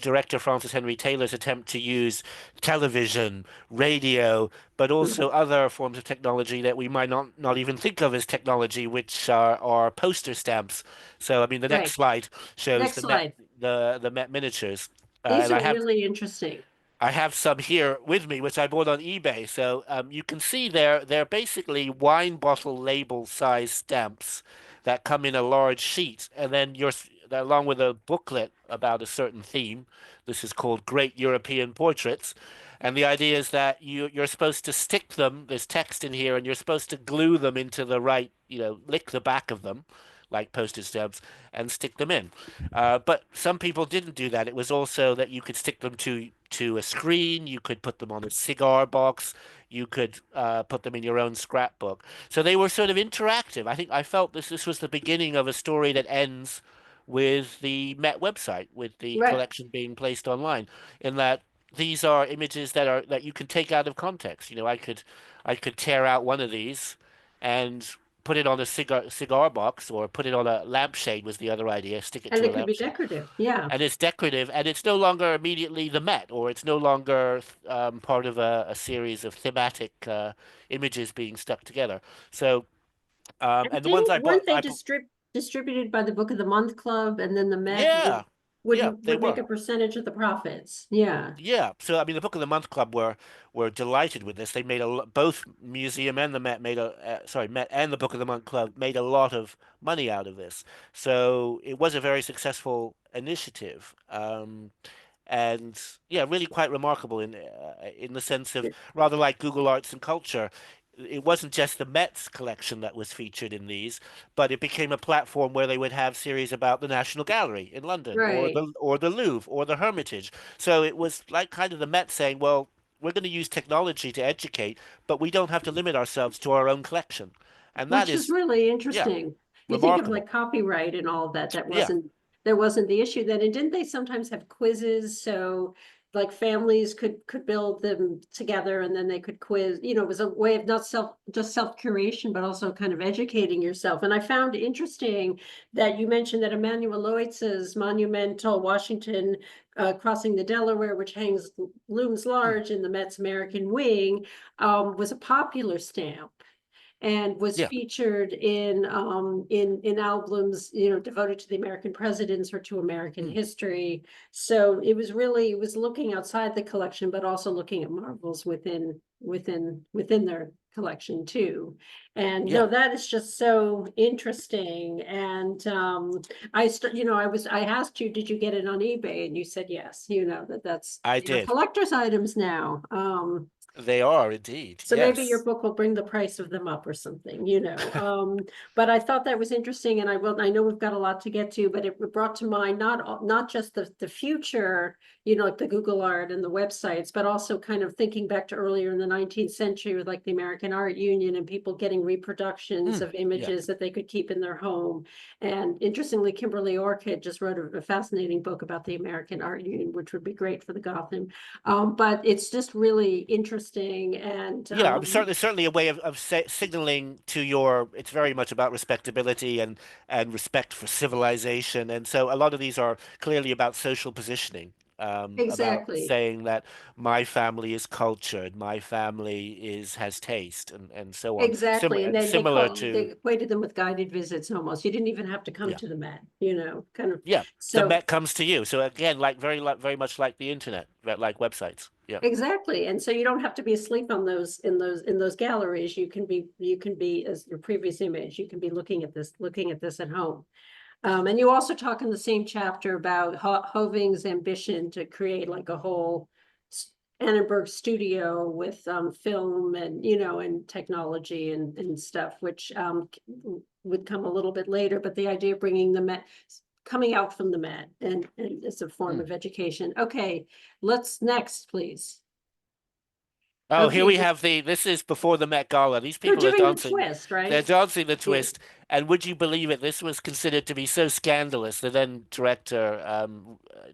director Francis Henry Taylor's attempt to use television, radio, but also Mhm. other forms of technology that we might not even think of as technology, which are poster stamps. So, I mean, the next Right. slide shows Next slide. The Met miniatures, These and are really interesting. I have some here with me, which I bought on eBay. So you can see they're basically wine bottle label size stamps that come in a large sheet, and then along with a booklet about a certain theme. This is called Great European Portraits, and the idea is that you're supposed to stick them. There's text in here, and you're supposed to glue them into the right, lick the back of them, like postage stamps, and stick them in. But some people didn't do that. It was also that you could stick them to a screen, you could put them on a cigar box, you could put them in your own scrapbook. So they were sort of interactive. I felt this was the beginning of a story that ends with the Met website, with the Right. collection being placed online, in that these are images that you can take out of context. I could tear out one of these and put it on a cigar box or put it on a lampshade was the other idea, stick it And to a it could be lampshade. decorative. Yeah. And it's decorative and it's no longer immediately the Met or it's no longer part of a series of thematic images being stuck together. So And and the ones didn't, weren't they I distributed by the Book of the Month Club, and then the Met yeah, yeah, they would make were. a percentage of the profits? Yeah. Yeah, so I mean, the Book of the Month Club were delighted with this. They made both museum and the Met made Met and the Book of the Month Club made a lot of money out of this. So it was a very successful initiative. And yeah, really quite remarkable in the sense of rather like Google Arts and Culture. It wasn't just the Met's collection that was featured in these, but it became a platform where they would have series about the National Gallery in London, Right. or the Louvre, or the Hermitage. So it was like kind of the Met saying, "Well, we're going to use technology to educate, but we don't have to limit ourselves to our own collection," and that Which is is, really yeah, interesting. You think of remarkable. like copyright and all of that, Yeah, there wasn't the issue then. And didn't they sometimes have quizzes? So like families could build them together and then they could quiz, it was a way of not just self-curation, but also kind of educating yourself. And I found interesting that you mentioned that Emanuel Lewitz's monumental Washington crossing the Delaware, which looms large in the Met's American wing, was a popular stamp and was yeah, featured in albums, devoted to the American presidents or to American mm, history. So it was looking outside the collection, but also looking at marvels within their collection too. And yeah. no, that is just so interesting. And I asked you, did you get it on eBay? And you said yes. That's I did. collector's items now. They are indeed. So maybe your Yes, book will bring the price of them up or something. But I thought that was interesting, and I know we've got a lot to get to, but it brought to mind not just the future, like the Google Art and the websites, but also kind of thinking back to earlier in the 19th century with like the American Art Union and people getting reproductions mm, of yeah. images that they could keep in their home. And interestingly, Kimberly Orchid just wrote a fascinating book about the American Art Union, which would be great for the Gotham. But it's just really interesting. And Yeah, I'm certainly a way of signaling to your. It's very much about respectability and respect for civilization, and so a lot of these are clearly about social positioning, about exactly. saying that my family is cultured, my family has taste, and so on. Exactly. And then Similar they to equated them with guided visits almost. You didn't even have to come yeah, to the Met, kind of. yeah. The So Met comes to you. So again, very much like the internet, like websites. Yeah, exactly. And so you don't have to be asleep on in those galleries. You can be as your previous image, you can be looking at this at home. And you also talk in the same chapter about Hoving's ambition to create like a whole Annenberg studio with film and, and technology and stuff, which would come a little bit later, but the idea of bringing the Met, coming out from the Met and as a form of education. Okay, next, please. Oh, here Okay, we have this is before the Met Gala. These they're people are doing the dancing. twist, right? They're dancing the Yeah. twist. And would you believe it? This was considered to be so scandalous. The then director,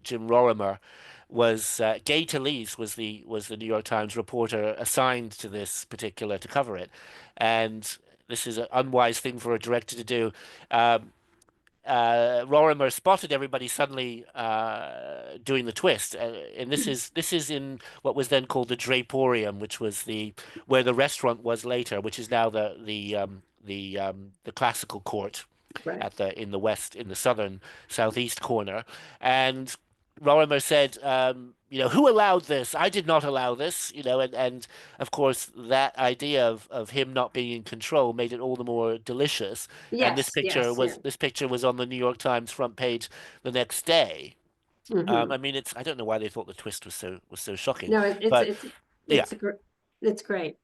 Jim Rorimer, was Gay Talese was the New York Times reporter assigned to this particular to cover it. And this is an unwise thing for a director to do. Rorimer spotted everybody suddenly doing the twist, and this is in what was then called the Draporium, which was the where the restaurant was later, which is now the classical court Right. at in the west, in the southeast corner. And Rorimer said, who allowed this? I did not allow this, and of course that idea of him not being in control made it all the more delicious. And Yes, yes, yeah. this picture was on the New York Times front page the next day. I mean, I don't know why they thought the twist was so shocking, No, but yeah. it's great.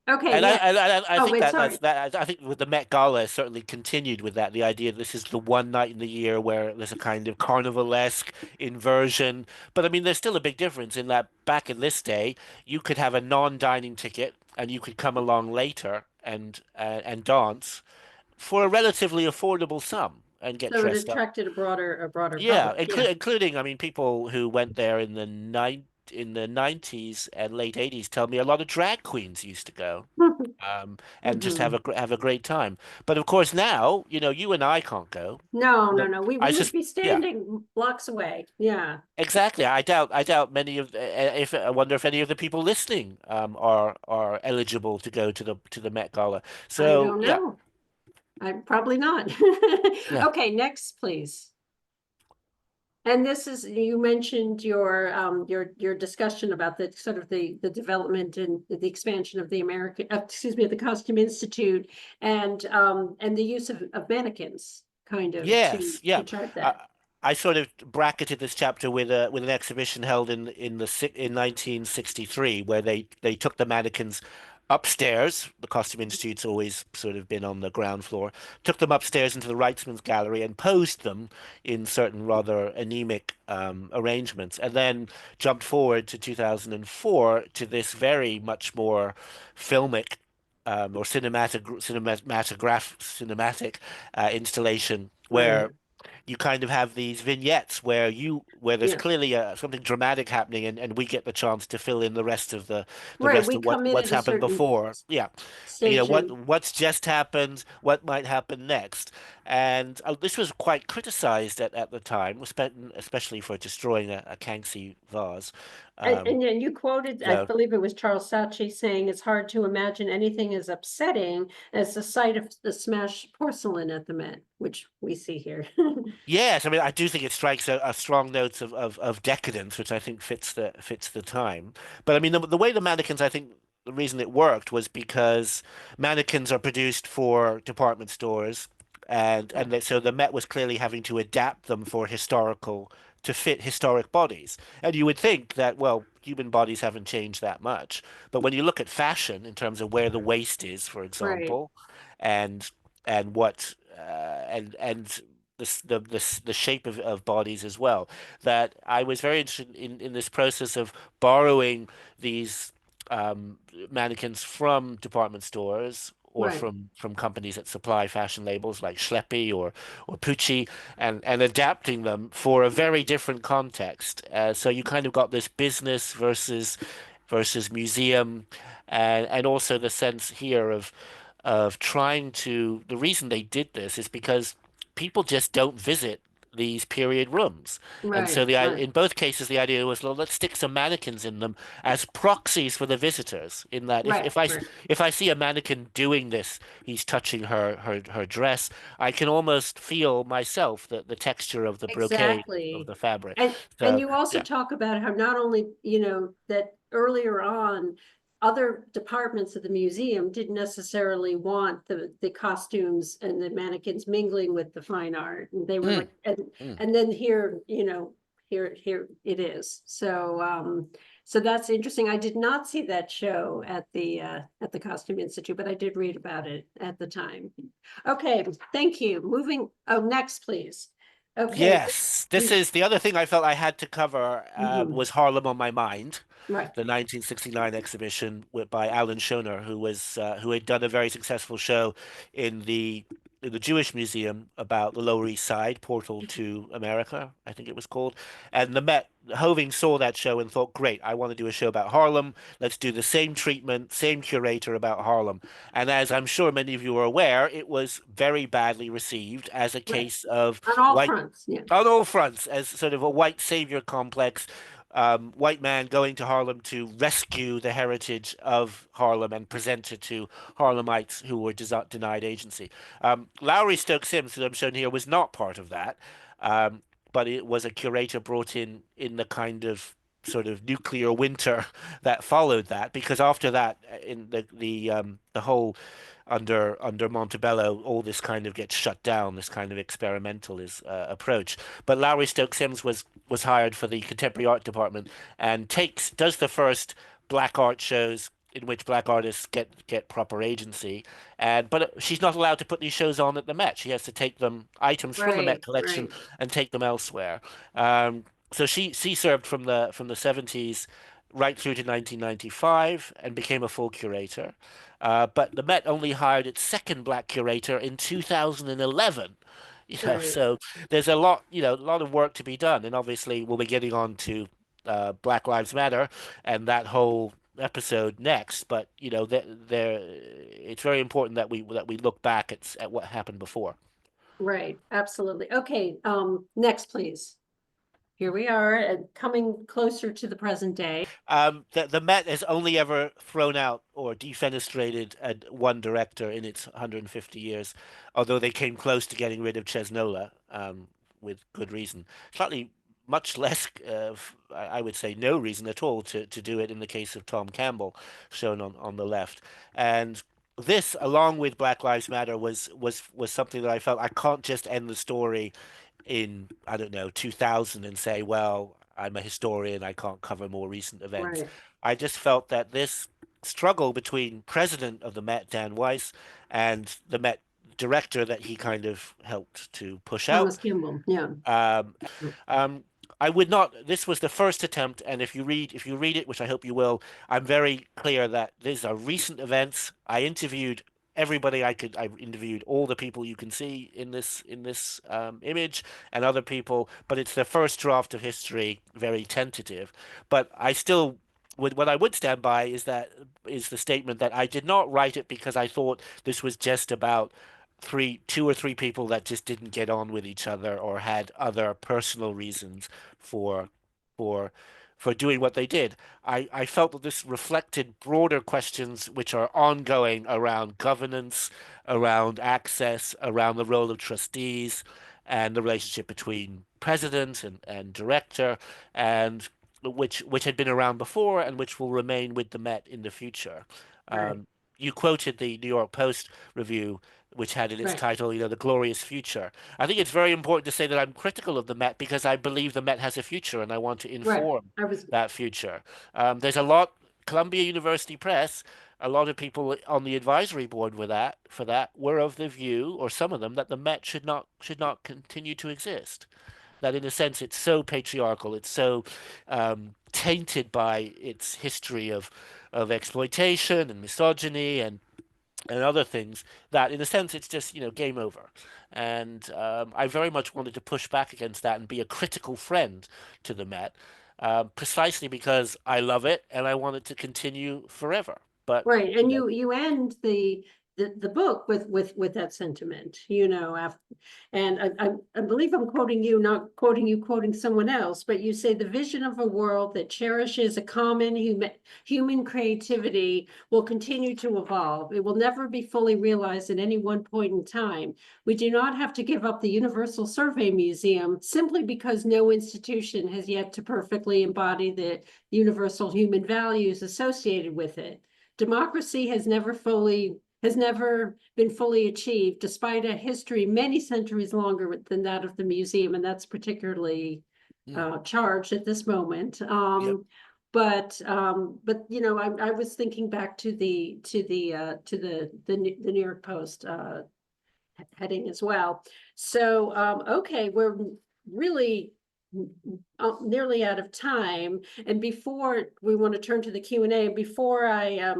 Okay, And next. I Oh, think wait, sorry. I think with the Met Gala certainly continued with that, the idea that this is the one night in the year where there's a kind of carnivalesque inversion. But I mean, there's still a big difference in that back in this day, you could have a non-dining ticket and you could come along later and dance for a relatively affordable sum and get So it dressed up. attracted a broader Yeah, public. Yeah. including, I mean, people who went there in in the 90s and late 80s tell me a lot of drag queens used to go and just Mhm. have a great time. But of course now, you and I can't go. No, no, No, no. We I would just be yeah, standing blocks away. Yeah. exactly. I doubt many of if I wonder if any of the people listening are eligible to go to the Met Gala. I So don't yeah, know. I'm probably not. yeah. Okay, next, please. And this is, you mentioned your discussion about the sort of the development and the expansion of the the Costume Institute and the use of mannequins kind of Yes, to yeah. chart I, that. I sort of bracketed this chapter with an exhibition held in 1963 where they took the mannequins upstairs. The Costume Institute's always sort of been on the ground floor. Took them upstairs into the Wrightsman's Gallery and posed them in certain rather anemic arrangements, and then jumped forward to 2004 to this very much more filmic or cinematic installation Right. where you kind of have these vignettes where there's Yeah. clearly something dramatic happening, and we get the chance to fill in the Right. rest We of come in what's at a happened certain before. Yeah, stage and what's just happened, what might happen next. And this was quite criticized at the time, especially for destroying a Kangxi vase. Um, and then you quoted, I so believe it was Charles Saatchi saying it's hard to imagine anything as upsetting as the sight of the smashed porcelain at the Met, which we see here. yes, I mean I do think it strikes a strong note of decadence, which I think fits the time. But I mean the way the mannequins, I think the reason it worked was because mannequins are produced for department stores, so the Met was clearly having to adapt them to fit historic bodies. And you would think that, well, human bodies haven't changed that much. But when you look at fashion in terms of where the waist is, for Right. example, and and what and the shape of bodies as well, that I was very interested in this process of borrowing these um, mannequins from department stores or Right. from companies that supply fashion labels like Schleppy or Pucci, and adapting them for a very different context. So you kind of got this business versus museum, and also the sense here of trying to. The reason they did this is because people just don't visit these period rooms. And so Right. Right. in both cases the idea was, well, let's stick some mannequins in them as proxies for the visitors, in that Right. Right. if I see a mannequin doing this, he's touching her dress, I can almost feel myself the texture of the brocade of Exactly. the fabric. And So you also yeah. talk about how not only, that earlier on, other departments of the museum didn't necessarily want the costumes and the mannequins mingling with the fine art. And they were Mm, like, and mm. and then here, here it is. So so that's interesting. I did not see that show at the Costume Institute, but I did read about it at the time. Okay, thank you. Moving, oh, next, please. Okay. Yes, this is the other thing I felt I had to cover Mhm. was Harlem on My Mind, Right. the 1969 exhibition by Alan Schoner, who had done a very successful show in the Jewish Museum about the Lower East Side, Portal to America, I think it was called. And the Met Hoving saw that show and thought, great, I want to do a show about Harlem. Let's do the same treatment, same curator about Harlem. And as I'm sure many of you are aware, it was very badly received as a Right. case of On all white fronts, yeah. on all fronts as sort of a white savior complex, white man going to Harlem to rescue the heritage of Harlem and present it to Harlemites who were denied agency. Lowry Stokes Sims, who I'm shown here, was not part of that, um, but it was a curator brought in the kind of sort of nuclear winter that followed that, because after that, in the whole under Montebello, all this kind of gets shut down. This kind of experimentalist approach. But Lowry Stokes Sims was hired for the contemporary art department and does the first black art shows in which black artists get proper agency. But she's not allowed to put these shows on at the Met. She has to take them items from the Met Right, collection right, and take them elsewhere. So she served from the 70s right through to 1995 and became a full curator. But the Met only hired its second black curator in 2011. right, So there's a lot of work to be done, and obviously we'll be getting on to Black Lives Matter and that whole episode next. But it's very important that we look back at what happened before. right. Absolutely. Okay, next, please. Here we are, coming closer to the present day. The Met has only ever thrown out or defenestrated one director in its 150 years, although they came close to getting rid of Chesnola, with good reason. Slightly much less, I would say, no reason at all to do it in the case of Tom Campbell, shown on the left. And this, along with Black Lives Matter, was something that I felt I can't just end the story in, I don't know, 2000 and say, well, I'm a historian, I can't cover more recent events. Right. I just felt that this struggle between president of the Met, Dan Weiss, and the Met director that he kind of helped to push out. Thomas Kimball, yeah. Um, um, I would not. This was the first attempt, and if you read it, which I hope you will, I'm very clear that these are recent events. I interviewed everybody I could. I interviewed all the people you can see in this image and other people, but it's the first draft of history, very tentative. But I still would. What I would stand by is the statement that I did not write it because I thought this was just about two or three people that just didn't get on with each other or had other personal reasons for for for doing what they did. I felt that this reflected broader questions which are ongoing around governance, around access, around the role of trustees, and the relationship between president and director, and which had been around before and which will remain with the Met in the future. Right, You quoted the New York Post review, which had in its right, title, The Glorious Future. I think it's very important to say that I'm critical of the Met because I believe the Met has a future and I want to right. inform I was, that future. There's a lot, Columbia University Press, a lot of people on the advisory board for that were of the view, or some of them, that the Met should not continue to exist. That in a sense it's so patriarchal, it's so tainted by its history of exploitation and misogyny and other things, that in a sense it's just game over. And I very much wanted to push back against that and be a critical friend to the Met, precisely because I love it and I want it to continue forever. But right, you and know, you end the book with that sentiment, after, and I believe I'm quoting you, not quoting you, quoting someone else, but you say the vision of a world that cherishes a common human creativity will continue to evolve. It will never be fully realized at any one point in time. We do not have to give up the Universal Survey Museum simply because no institution has yet to perfectly embody the universal human values associated with it. Democracy has never been fully achieved, despite a history many centuries longer than that of the museum, and that's particularly charged at this moment. Yep. But you know, I was thinking back to the New York Post heading as well. So okay, we're really nearly out of time, and before we want to turn to the Q&A, before I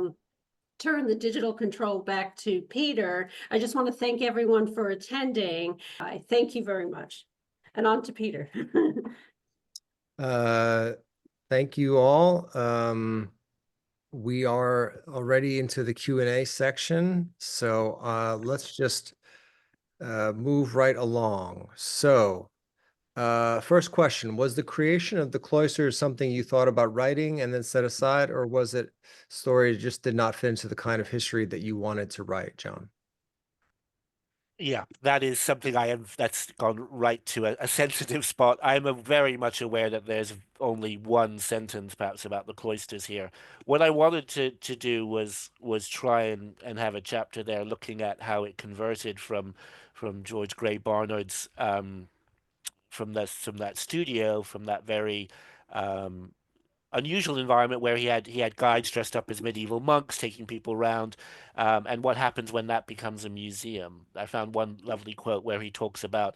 turn the digital control back to Peter, I just want to thank everyone for attending. I thank you very much, and on to Peter. Thank you all. We are already into the Q&A section, so let's just move right along. So, first question, was the creation of the cloisters something you thought about writing and then set aside, or was it story just did not fit into the kind of history that you wanted to write, John? Yeah, that is something that's gone right to a sensitive spot. I'm very much aware that there's only one sentence perhaps about the cloisters here. What I wanted to do was try and have a chapter there looking at how it converted from George Gray Barnard's from that studio, from that very um unusual environment where he had guides dressed up as medieval monks taking people around, and what happens when that becomes a museum. I found one lovely quote where he talks about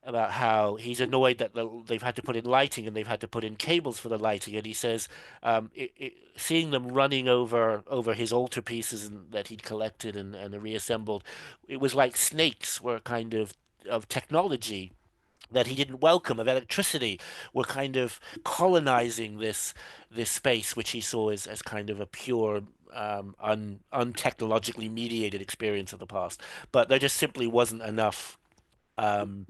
how he's annoyed that they've had to put in lighting and they've had to put in cables for the lighting, and he says seeing them running over his altarpieces that he'd collected and reassembled, it was like snakes were kind of technology that he didn't welcome, of electricity, were kind of colonizing this space, which he saw as kind of a pure, untechnologically mediated experience of the past. But there just simply wasn't um,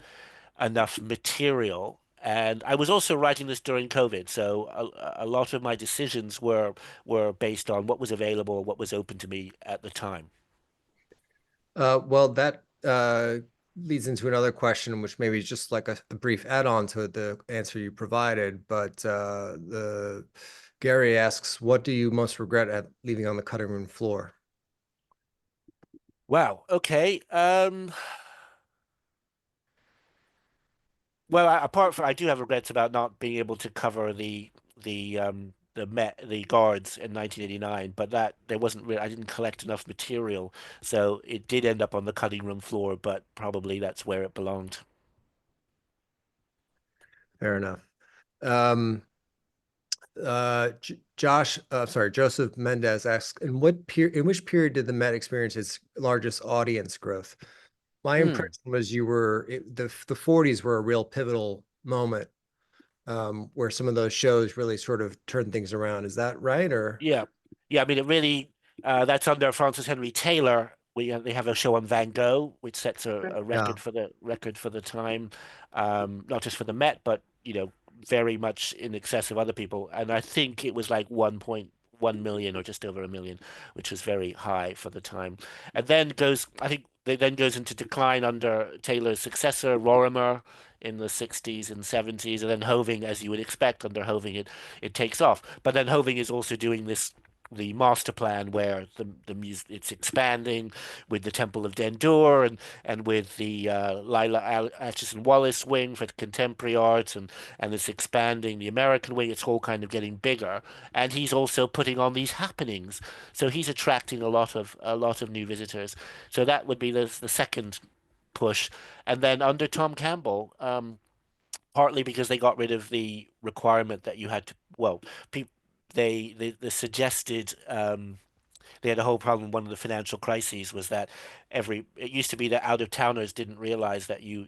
enough material. And I was also writing this during COVID, so a lot of my decisions were based on what was available, what was open to me at the time. Well, that leads into another question, which maybe is just like a brief add-on to the answer you provided. But the Gary asks, "What do you most regret at leaving on the cutting room floor?" Wow. Okay. Well, apart from, I do have regrets about not being able to cover the guards in 1989, but that there wasn't really, I didn't collect enough material, so it did end up on the cutting room floor, but probably that's where it belonged. Fair enough. Joseph Mendez asks, in which period did the Met experience its largest audience growth? My Hmm. impression was the 40s were a real pivotal moment, where some of those shows really sort of turned things around. Is that right? Or Yeah, yeah. I mean, it really that's under Francis Henry Taylor. They have a show on Van Gogh, which sets a yeah, record for the time, not just for the Met, but very much in excess of other people. And I think it was like 1.1 million or just over a million, which was very high for the time. And then I think they then goes into decline under Taylor's successor, Rorimer, in the 60s and 70s, and then Hoving, as you would expect, under Hoving, it takes off. But then Hoving is also doing the master plan where it's expanding with the Temple of Dendur and with the Lila Atchison Wallace wing for contemporary art, and it's expanding the American wing. It's all kind of getting bigger, and he's also putting on these happenings, so he's attracting a lot of new visitors. So that would be the second push. And then under Tom Campbell, partly because they got rid of the requirement that you had to, well, people the suggested they had a whole problem. One of the financial crises was that it used to be that out of towners didn't realize that you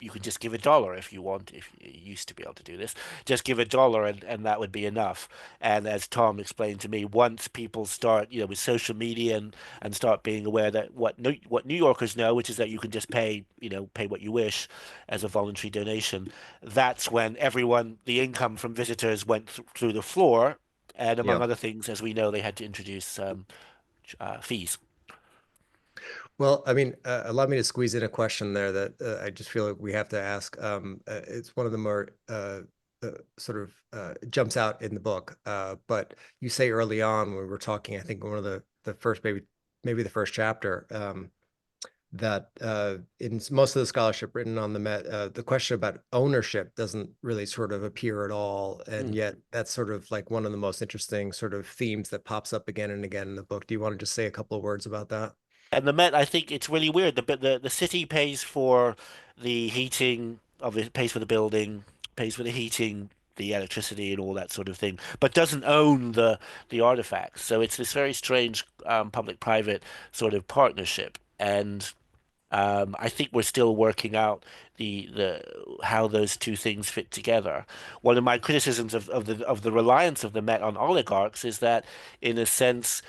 can just give $1 if you want, if you used to be able to do this, just give $1 and that would be enough. And as Tom explained to me, once people start, with social media and start being aware that what New Yorkers know, which is that you can just pay what you wish as a voluntary donation, that's when the income from visitors went through the floor, and among yeah. other things, as we know, they had to introduce fees. Well, I mean, allow me to squeeze in a question there that I just feel like we have to ask. It's one of the more sort of jumps out in the book. But you say early on when we were talking, I think one of the first maybe the first chapter, that in most of the scholarship written on the Met, the question about ownership doesn't really sort of appear at all. And yet that's sort of like one of the most interesting sort of themes that pops up again and again in the book. Do you want to just say a couple of words about that? And the Met, I think it's really weird. The city pays for the heating of it, pays for the building, pays for the heating, the electricity, and all that sort of thing, but doesn't own the artifacts. So it's this very strange public-private sort of partnership. And I think we're still working out the how those two things fit together. One of my criticisms of the reliance of the Met on oligarchs is that, in a sense,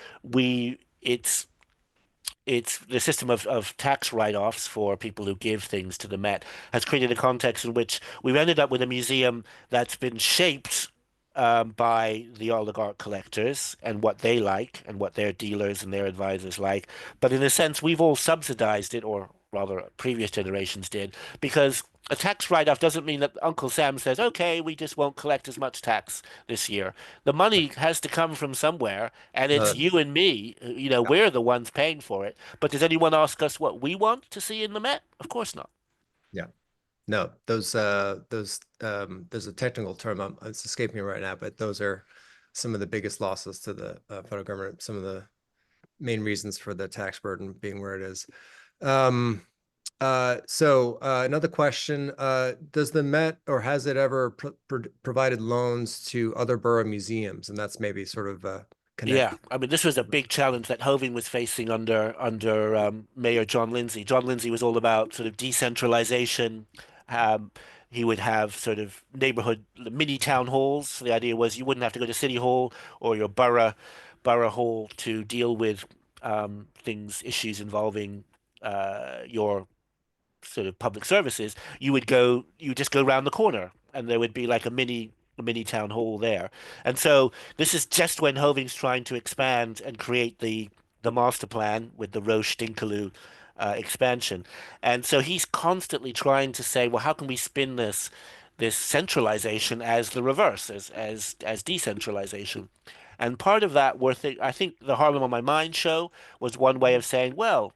it's the system of tax write-offs for people who give things to the Met has created a context in which we've ended up with a museum that's been shaped by the oligarch collectors and what they like and what their dealers and their advisors like. But in a sense, we've all subsidized it, or rather, previous generations did, because a tax write-off doesn't mean that Uncle Sam says, okay, we just won't collect as much tax this year. The money has to come from somewhere, and it's Uh, you and me, we're the ones paying for it. But does anyone ask us what we want to see in the Met? Of course not. yeah. No, there's a technical term, it's escaping me right now, but those are some of the biggest losses to the federal government, some of the main reasons for the tax burden being where it is. Another question, does the Met or has it ever provided loans to other borough museums? And that's maybe sort of Yeah, connected. I mean, this was a big challenge that Hoving was facing under Mayor John Lindsay. John Lindsay was all about sort of decentralization. Um, he would have sort of neighborhood mini town halls. So the idea was you wouldn't have to go to City Hall or your borough hall to deal with issues involving your sort of public services. You just go around the corner, and there would be like a mini town hall there. And so this is just when Hoving's trying to expand and create the master plan with the Roche Dinkaloo expansion. And so he's constantly trying to say, well, how can we spin this centralization as the reverse, as decentralization? And part of that I think the Harlem on My Mind show was one way of saying, well,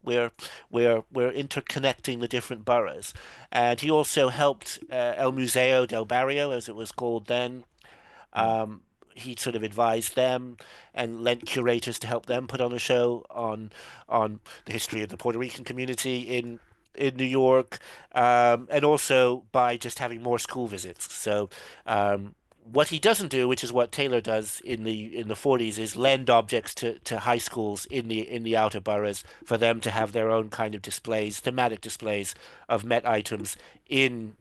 we're interconnecting the different boroughs. And he also helped El Museo del Barrio, as it was called then. Mm. Um, he sort of advised them and lent curators to help them put on a show on the history of the Puerto Rican community in New York, and also by just having more school visits. So what he doesn't do, which is what Taylor does in the 40s, is lend objects to high schools in the outer boroughs for them to have their own kind of displays, thematic displays of Met items in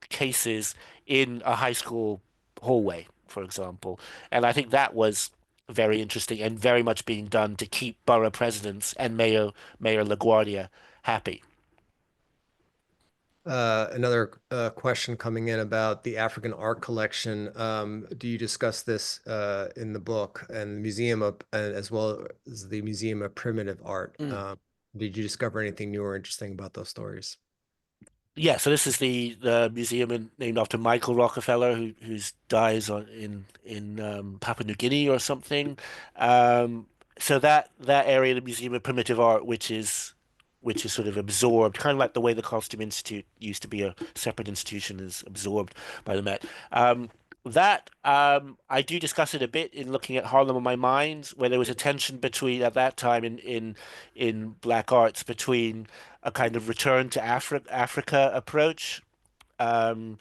cases in a high school hallway, for example. And I think that was very interesting and very much being done to keep borough presidents and Mayor LaGuardia happy. Another question coming in about the African art collection. Do you discuss this in the book and the Museum of, as well as the Museum of Primitive Art? Mm. Did you discover anything new or interesting about those stories? Yeah, so this is the museum named after Michael Rockefeller, who's dies in Papua New Guinea or something. So that area of the Museum of Primitive Art, which is sort of absorbed, kind of like the way the Costume Institute used to be a separate institution, is absorbed by the Met. That I do discuss it a bit in looking at Harlem on My Mind, where there was a tension between at that time in black arts between a kind of return to Africa approach, um,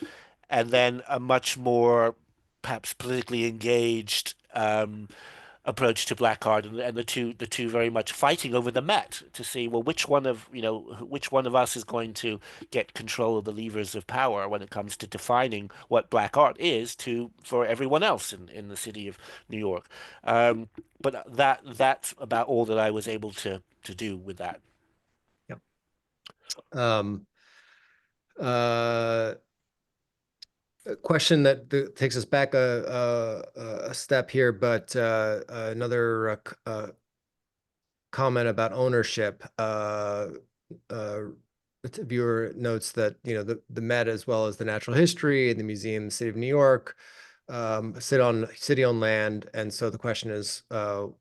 and then a much more perhaps politically engaged approach to black art, and the two very much fighting over the Met to see, well, which one of us is going to get control of the levers of power when it comes to defining what black art is for everyone else in the city of New York. But that's about all that I was able to do with that. Yep. Um, uh, a question that takes us back a step here, but another comment about ownership. The viewer notes that the Met, as well as the Natural History and the Museum, the City of New York, sit on city-owned land, and so the question is,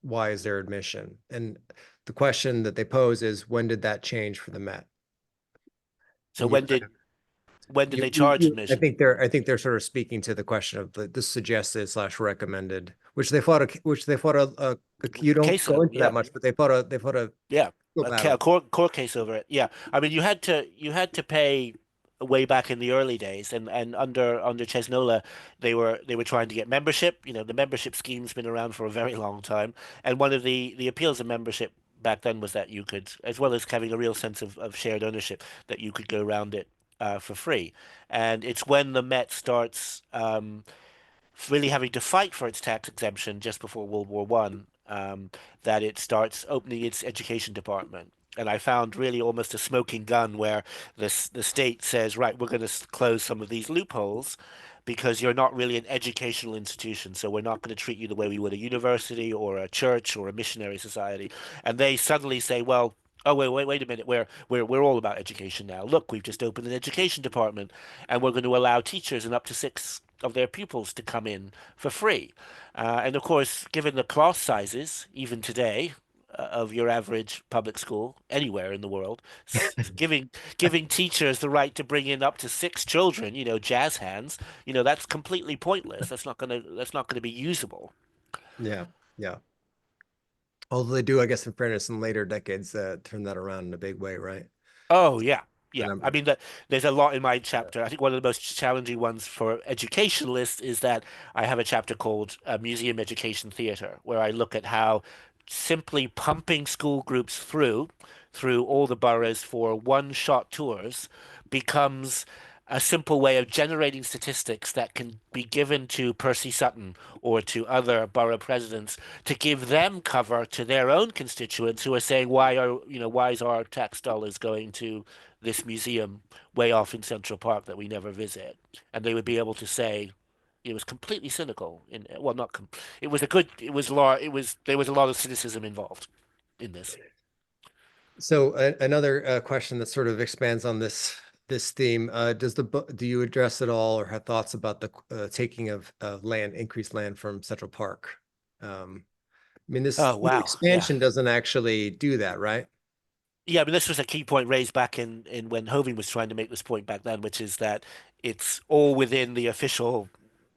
why is there admission? And the question that they pose is, when did that change for the Met? So And you kind of when did they charge I admission? think they're sort of speaking to the question of the suggested slash recommended, which they fought you don't Case go of, into that yeah. much, but they fought a Yeah, legal battle. a court case over it. Yeah, I mean, you had to pay way back in the early days, and under Chesnola, they were trying to get membership. You know, the membership scheme's been around for a very long time, and one of the appeals of membership back then was that you could, as well as having a real sense of shared ownership, that you could go around it for free. And it's when the Met starts really having to fight for its tax exemption just before World War One, that it starts opening its education department. And I found really almost a smoking gun where the state says, right, we're going to close some of these loopholes because you're not really an educational institution. So we're not going to treat you the way we would a university or a church or a missionary society. And they suddenly say, well, oh wait a minute, we're all about education now. Look, we've just opened an education department, and we're going to allow teachers and up to six of their pupils to come in for free. And of course, given the class sizes, even today, of your average public school anywhere in the world, giving teachers the right to bring in up to six children, you know, jazz hands, you know, that's completely pointless. That's not gonna be usable. Yeah, yeah. Although they do, I guess, in fairness, in later decades, turn that around in a big way, right? Oh yeah, The yeah. I number. mean, there's a lot in my chapter. I think one of the most challenging ones for educationalists is that I have a chapter called Museum Education Theater, where I look at how simply pumping school groups through all the boroughs for one-shot tours becomes a simple way of generating statistics that can be given to Percy Sutton or to other borough presidents to give them cover to their own constituents who are saying, why is our tax dollars going to this museum way off in Central Park that we never visit? And they would be able to say it was completely cynical. Well, not it was a good. It was there was a lot of cynicism involved in this. So another question that sort of expands on this theme, do you address at all or have thoughts about the taking of increased land from Central Park? I mean, this Oh new wow, yeah. expansion doesn't actually do that, right? Yeah, but this was a key point raised back in when Hoving was trying to make this point back then, which is that it's all within the official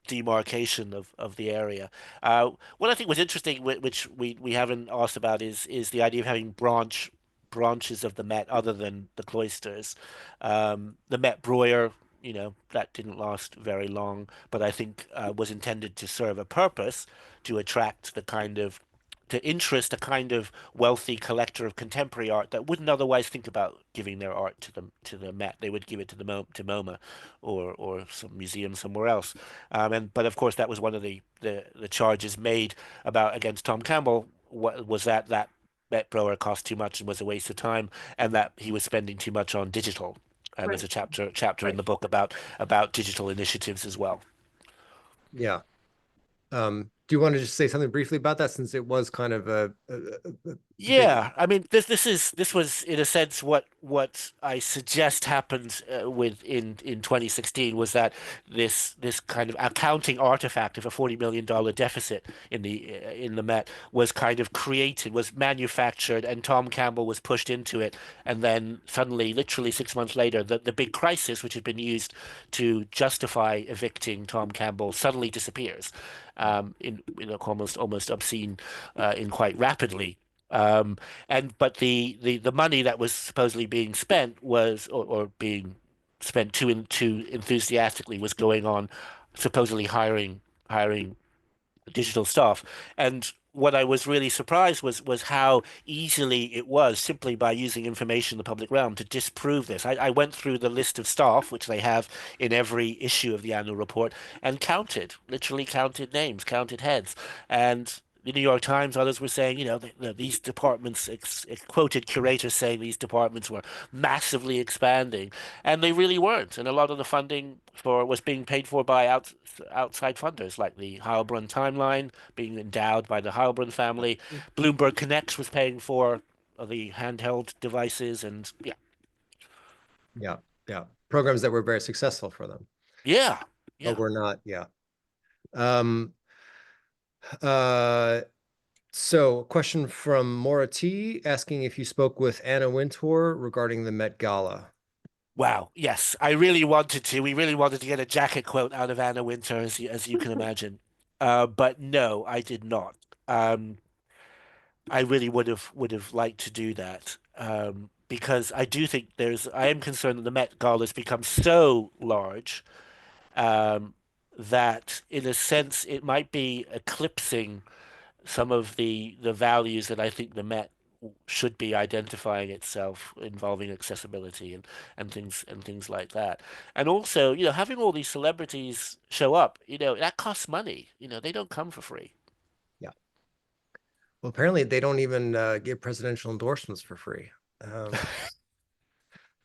demarcation of the area. What I think was interesting, which we haven't asked about, is the idea of having branches of the Met other than the cloisters. The Met Breuer, you know, that didn't last very long, but I think was intended to serve a purpose to attract the kind of to interest a kind of wealthy collector of contemporary art that wouldn't otherwise think about giving their art to the Met. They would give it to to MoMA or some museum somewhere else. But of course that was one of the charges made about against Tom Campbell was that Met Brower cost too much and was a waste of time, and that he was spending too much on digital. And there's Right, a chapter in right. the book about digital initiatives as well. Yeah. Do you want to just say something briefly about that since it was kind of a big, Yeah, I mean this was in a sense what I suggest happened with in 2016 was that this kind of accounting artifact of a $40 million deficit in the Met was kind of created, was manufactured, and Tom Campbell was pushed into it, and then suddenly, literally 6 months later, the big crisis which had been used to justify evicting Tom Campbell suddenly disappears, in almost obscene, in quite rapidly. Um, but the money that was supposedly being spent or being spent too enthusiastically was going on supposedly hiring digital staff. And what I was really surprised was how easily it was simply by using information in the public realm to disprove this. I went through the list of staff, which they have in every issue of the annual report, and literally counted names, counted heads. And the New York Times, others were saying, these departments, quoted curators saying these departments were massively expanding, and they really weren't. And a lot of the funding for was being paid for by outside funders, like the Heilbronn Timeline being endowed by the Heilbronn family. Bloomberg Connects was paying for the handheld devices, and yeah, yeah, yeah, programs that were very successful for them, yeah, but yeah. were not, yeah. Um, uh, So, a question from Maura T asking if you spoke with Anna Wintour regarding the Met Gala. Wow, yes, I really wanted to. We really wanted to get a jacket quote out of Anna Winter, as you can imagine. But no, I did not. Um, I really would have liked to do that. Because I do think I am concerned that the Met Gala has become so large, um, that in a sense it might be eclipsing some of the values that I think the Met should be identifying itself, involving accessibility and things like that. And also, having all these celebrities show up, that costs money. They don't come for free. Yeah. Well, apparently they don't even give presidential endorsements for free.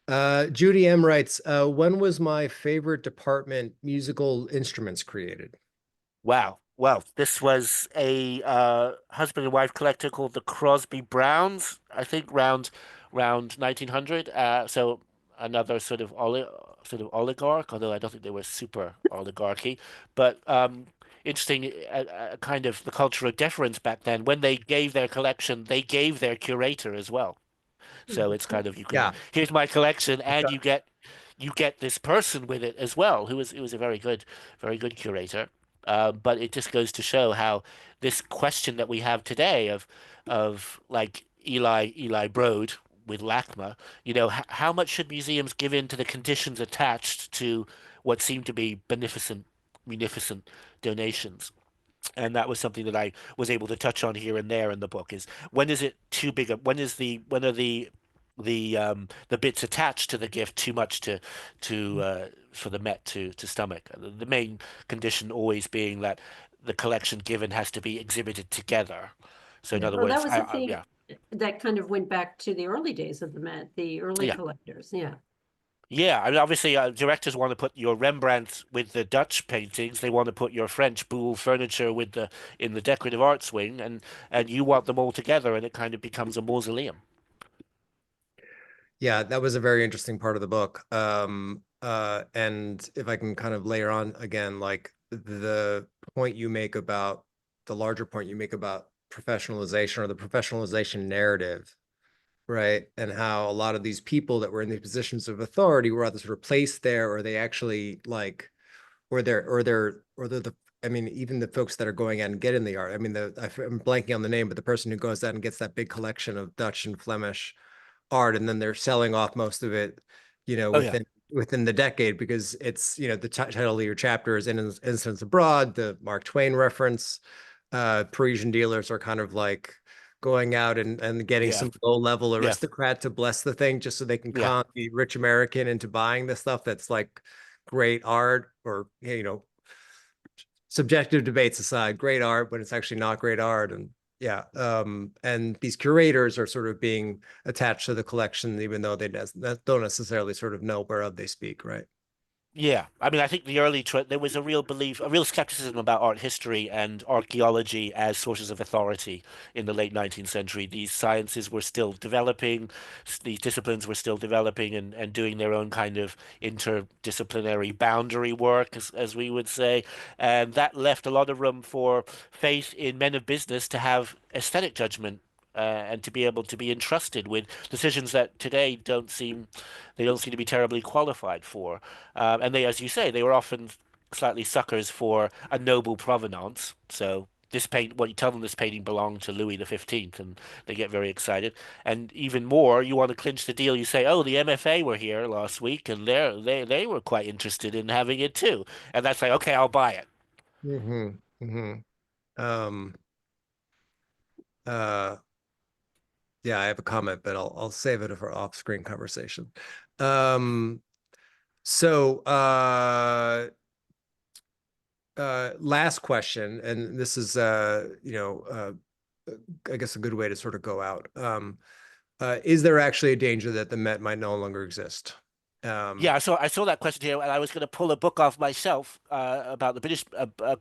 Um, Judy M writes, when was my favorite department musical instruments created? Wow. Well, this was a husband and wife collector called the Crosby Browns, I think round 1900. So another sort of oligarch, although I don't think they were super oligarchy. But interesting, kind of the culture of deference back then. When they gave their collection, they gave their curator as well. So it's kind of Yeah. here's my collection, and you get this person with it as well, who was a very good curator. But it just goes to show how this question that we have today of like Eli Broad with LACMA, how much should museums give in to the conditions attached to what seem to be munificent donations? And that was something that I was able to touch on here and there in the book is when is it too big when are the bits attached to the gift too much for the Met to stomach. The main condition always being that the collection given has to be exhibited together. So in Yeah, other well, that words, was a theme that kind of went back to the early days of the Met, the early yeah. collectors. Yeah. Yeah, I mean, obviously, directors want to put your Rembrandt with the Dutch paintings. They want to put your French Boule furniture with the in the decorative arts wing, and you want them all together, and it kind of becomes a mausoleum. Yeah, that was a very interesting part of the book. And if I can kind of layer on again, like the point you make about the larger point you make about professionalization or the professionalization narrative, right? And how a lot of these people that were in these positions of authority were either sort of placed there or they actually like, or they're the, I mean, even the folks that are going out and getting the art. I mean, I'm blanking on the name, but the person who goes out and gets that big collection of Dutch and Flemish art and then they're selling off most of it, Oh yeah, within the decade because it's, the title of your chapter is Innocents Abroad, the Mark Twain reference. Parisian dealers are kind of like going out and getting yeah, some low-level yeah, aristocrat to bless the thing just so they can yeah. con the rich American into buying the stuff that's like great art or, subjective debates aside, great art when it's actually not great art. And yeah, and these curators are sort of being attached to the collection, even though they don't necessarily sort of know whereof they speak, right? Yeah, I mean, I think there was a real belief, a real skepticism about art history and archaeology as sources of authority in the late 19th century. These sciences were still developing, these disciplines were still developing and doing their own kind of interdisciplinary boundary work, as we would say. And that left a lot of room for faith in men of business to have aesthetic judgment. And to be able to be entrusted with decisions that today they don't seem to be terribly qualified for. And they, as you say, they were often slightly suckers for a noble provenance. So you tell them this painting belonged to Louis the 15th, and they get very excited. And even more, you want to clinch the deal. You say, "Oh, the MFA were here last week, and they were quite interested in having it too." And that's like, okay, I'll buy it. Mm-hmm. Mm-hmm. Um, uh, yeah, I have a comment, but I'll save it for off-screen conversation. Um, so last question, and this is I guess a good way to sort of go out. Is there actually a danger that the Met might no longer exist? Yeah, I saw that question here, and I was going to pull a book off myself about the British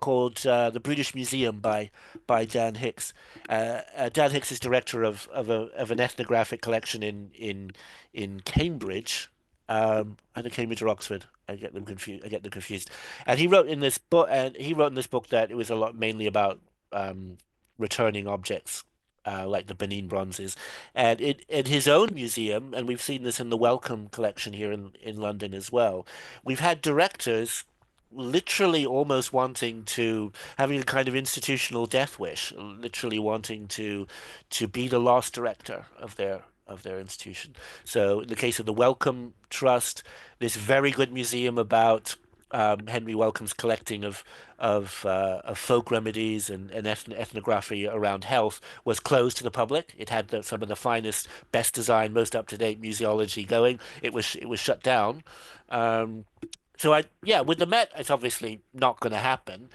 called "The British Museum" by Dan Hicks. Dan Hicks is director of an ethnographic collection in Cambridge, either Cambridge or Oxford. I get them confused. I get them confused. And he wrote in this book that it was a lot mainly about returning objects like the Benin bronzes. And in his own museum, and we've seen this in the Wellcome collection here in London as well, we've had directors literally almost wanting to having a kind of institutional death wish, literally wanting to be the last director of their institution. So in the case of the Wellcome Trust, this very good museum about Henry Wellcome's collecting of folk remedies and ethnography around health was closed to the public. It had some of the finest, best designed, most up to date museology going. It was shut down. Um, yeah, with the Met, it's obviously not going to happen,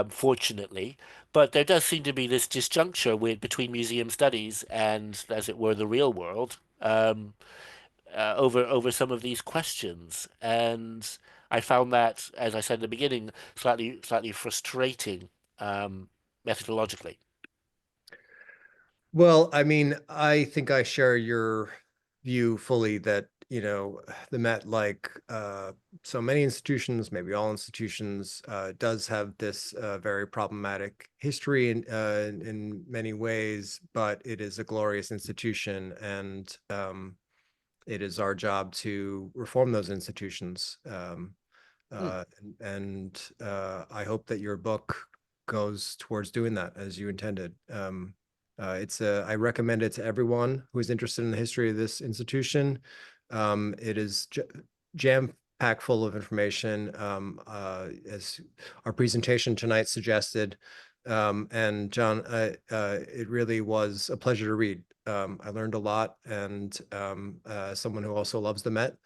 fortunately. But there does seem to be this disjuncture between museum studies and, as it were, the real world. Over some of these questions, and I found that, as I said in the beginning, slightly frustrating methodologically. Well, I mean, I think I share your view fully that, you know, the Met, like so many institutions, maybe all institutions, does have this very problematic history in many ways, but it is a glorious institution, and it is our job to reform those institutions. I hope that your book goes towards doing that as you intended. I recommend it to everyone who is interested in the history of this institution. It is jam-packed full of information, as our presentation tonight suggested. And John, it really was a pleasure to read. I learned a lot, and someone who also loves the Met,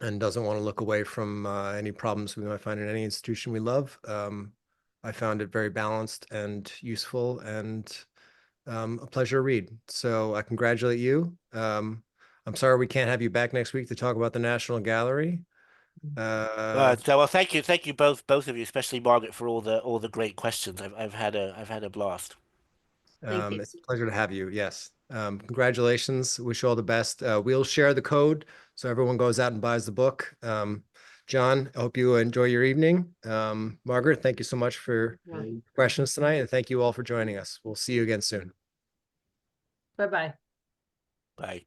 and doesn't want to look away from any problems we might find in any institution we love. I found it very balanced and useful, and a pleasure to read. So I congratulate you. I'm sorry we can't have you back next week to talk about the National Gallery. Well, thank you both of you, especially Margaret, for all the great questions. I've had a blast. Thank you. It's a pleasure to have you. Yes. Congratulations. Wish you all the best. We'll share the code so everyone goes out and buys the book. John, I hope you enjoy your evening. Margaret, thank you so much for questions tonight, and thank you all for joining us. We'll see you again soon. Bye-bye. Bye.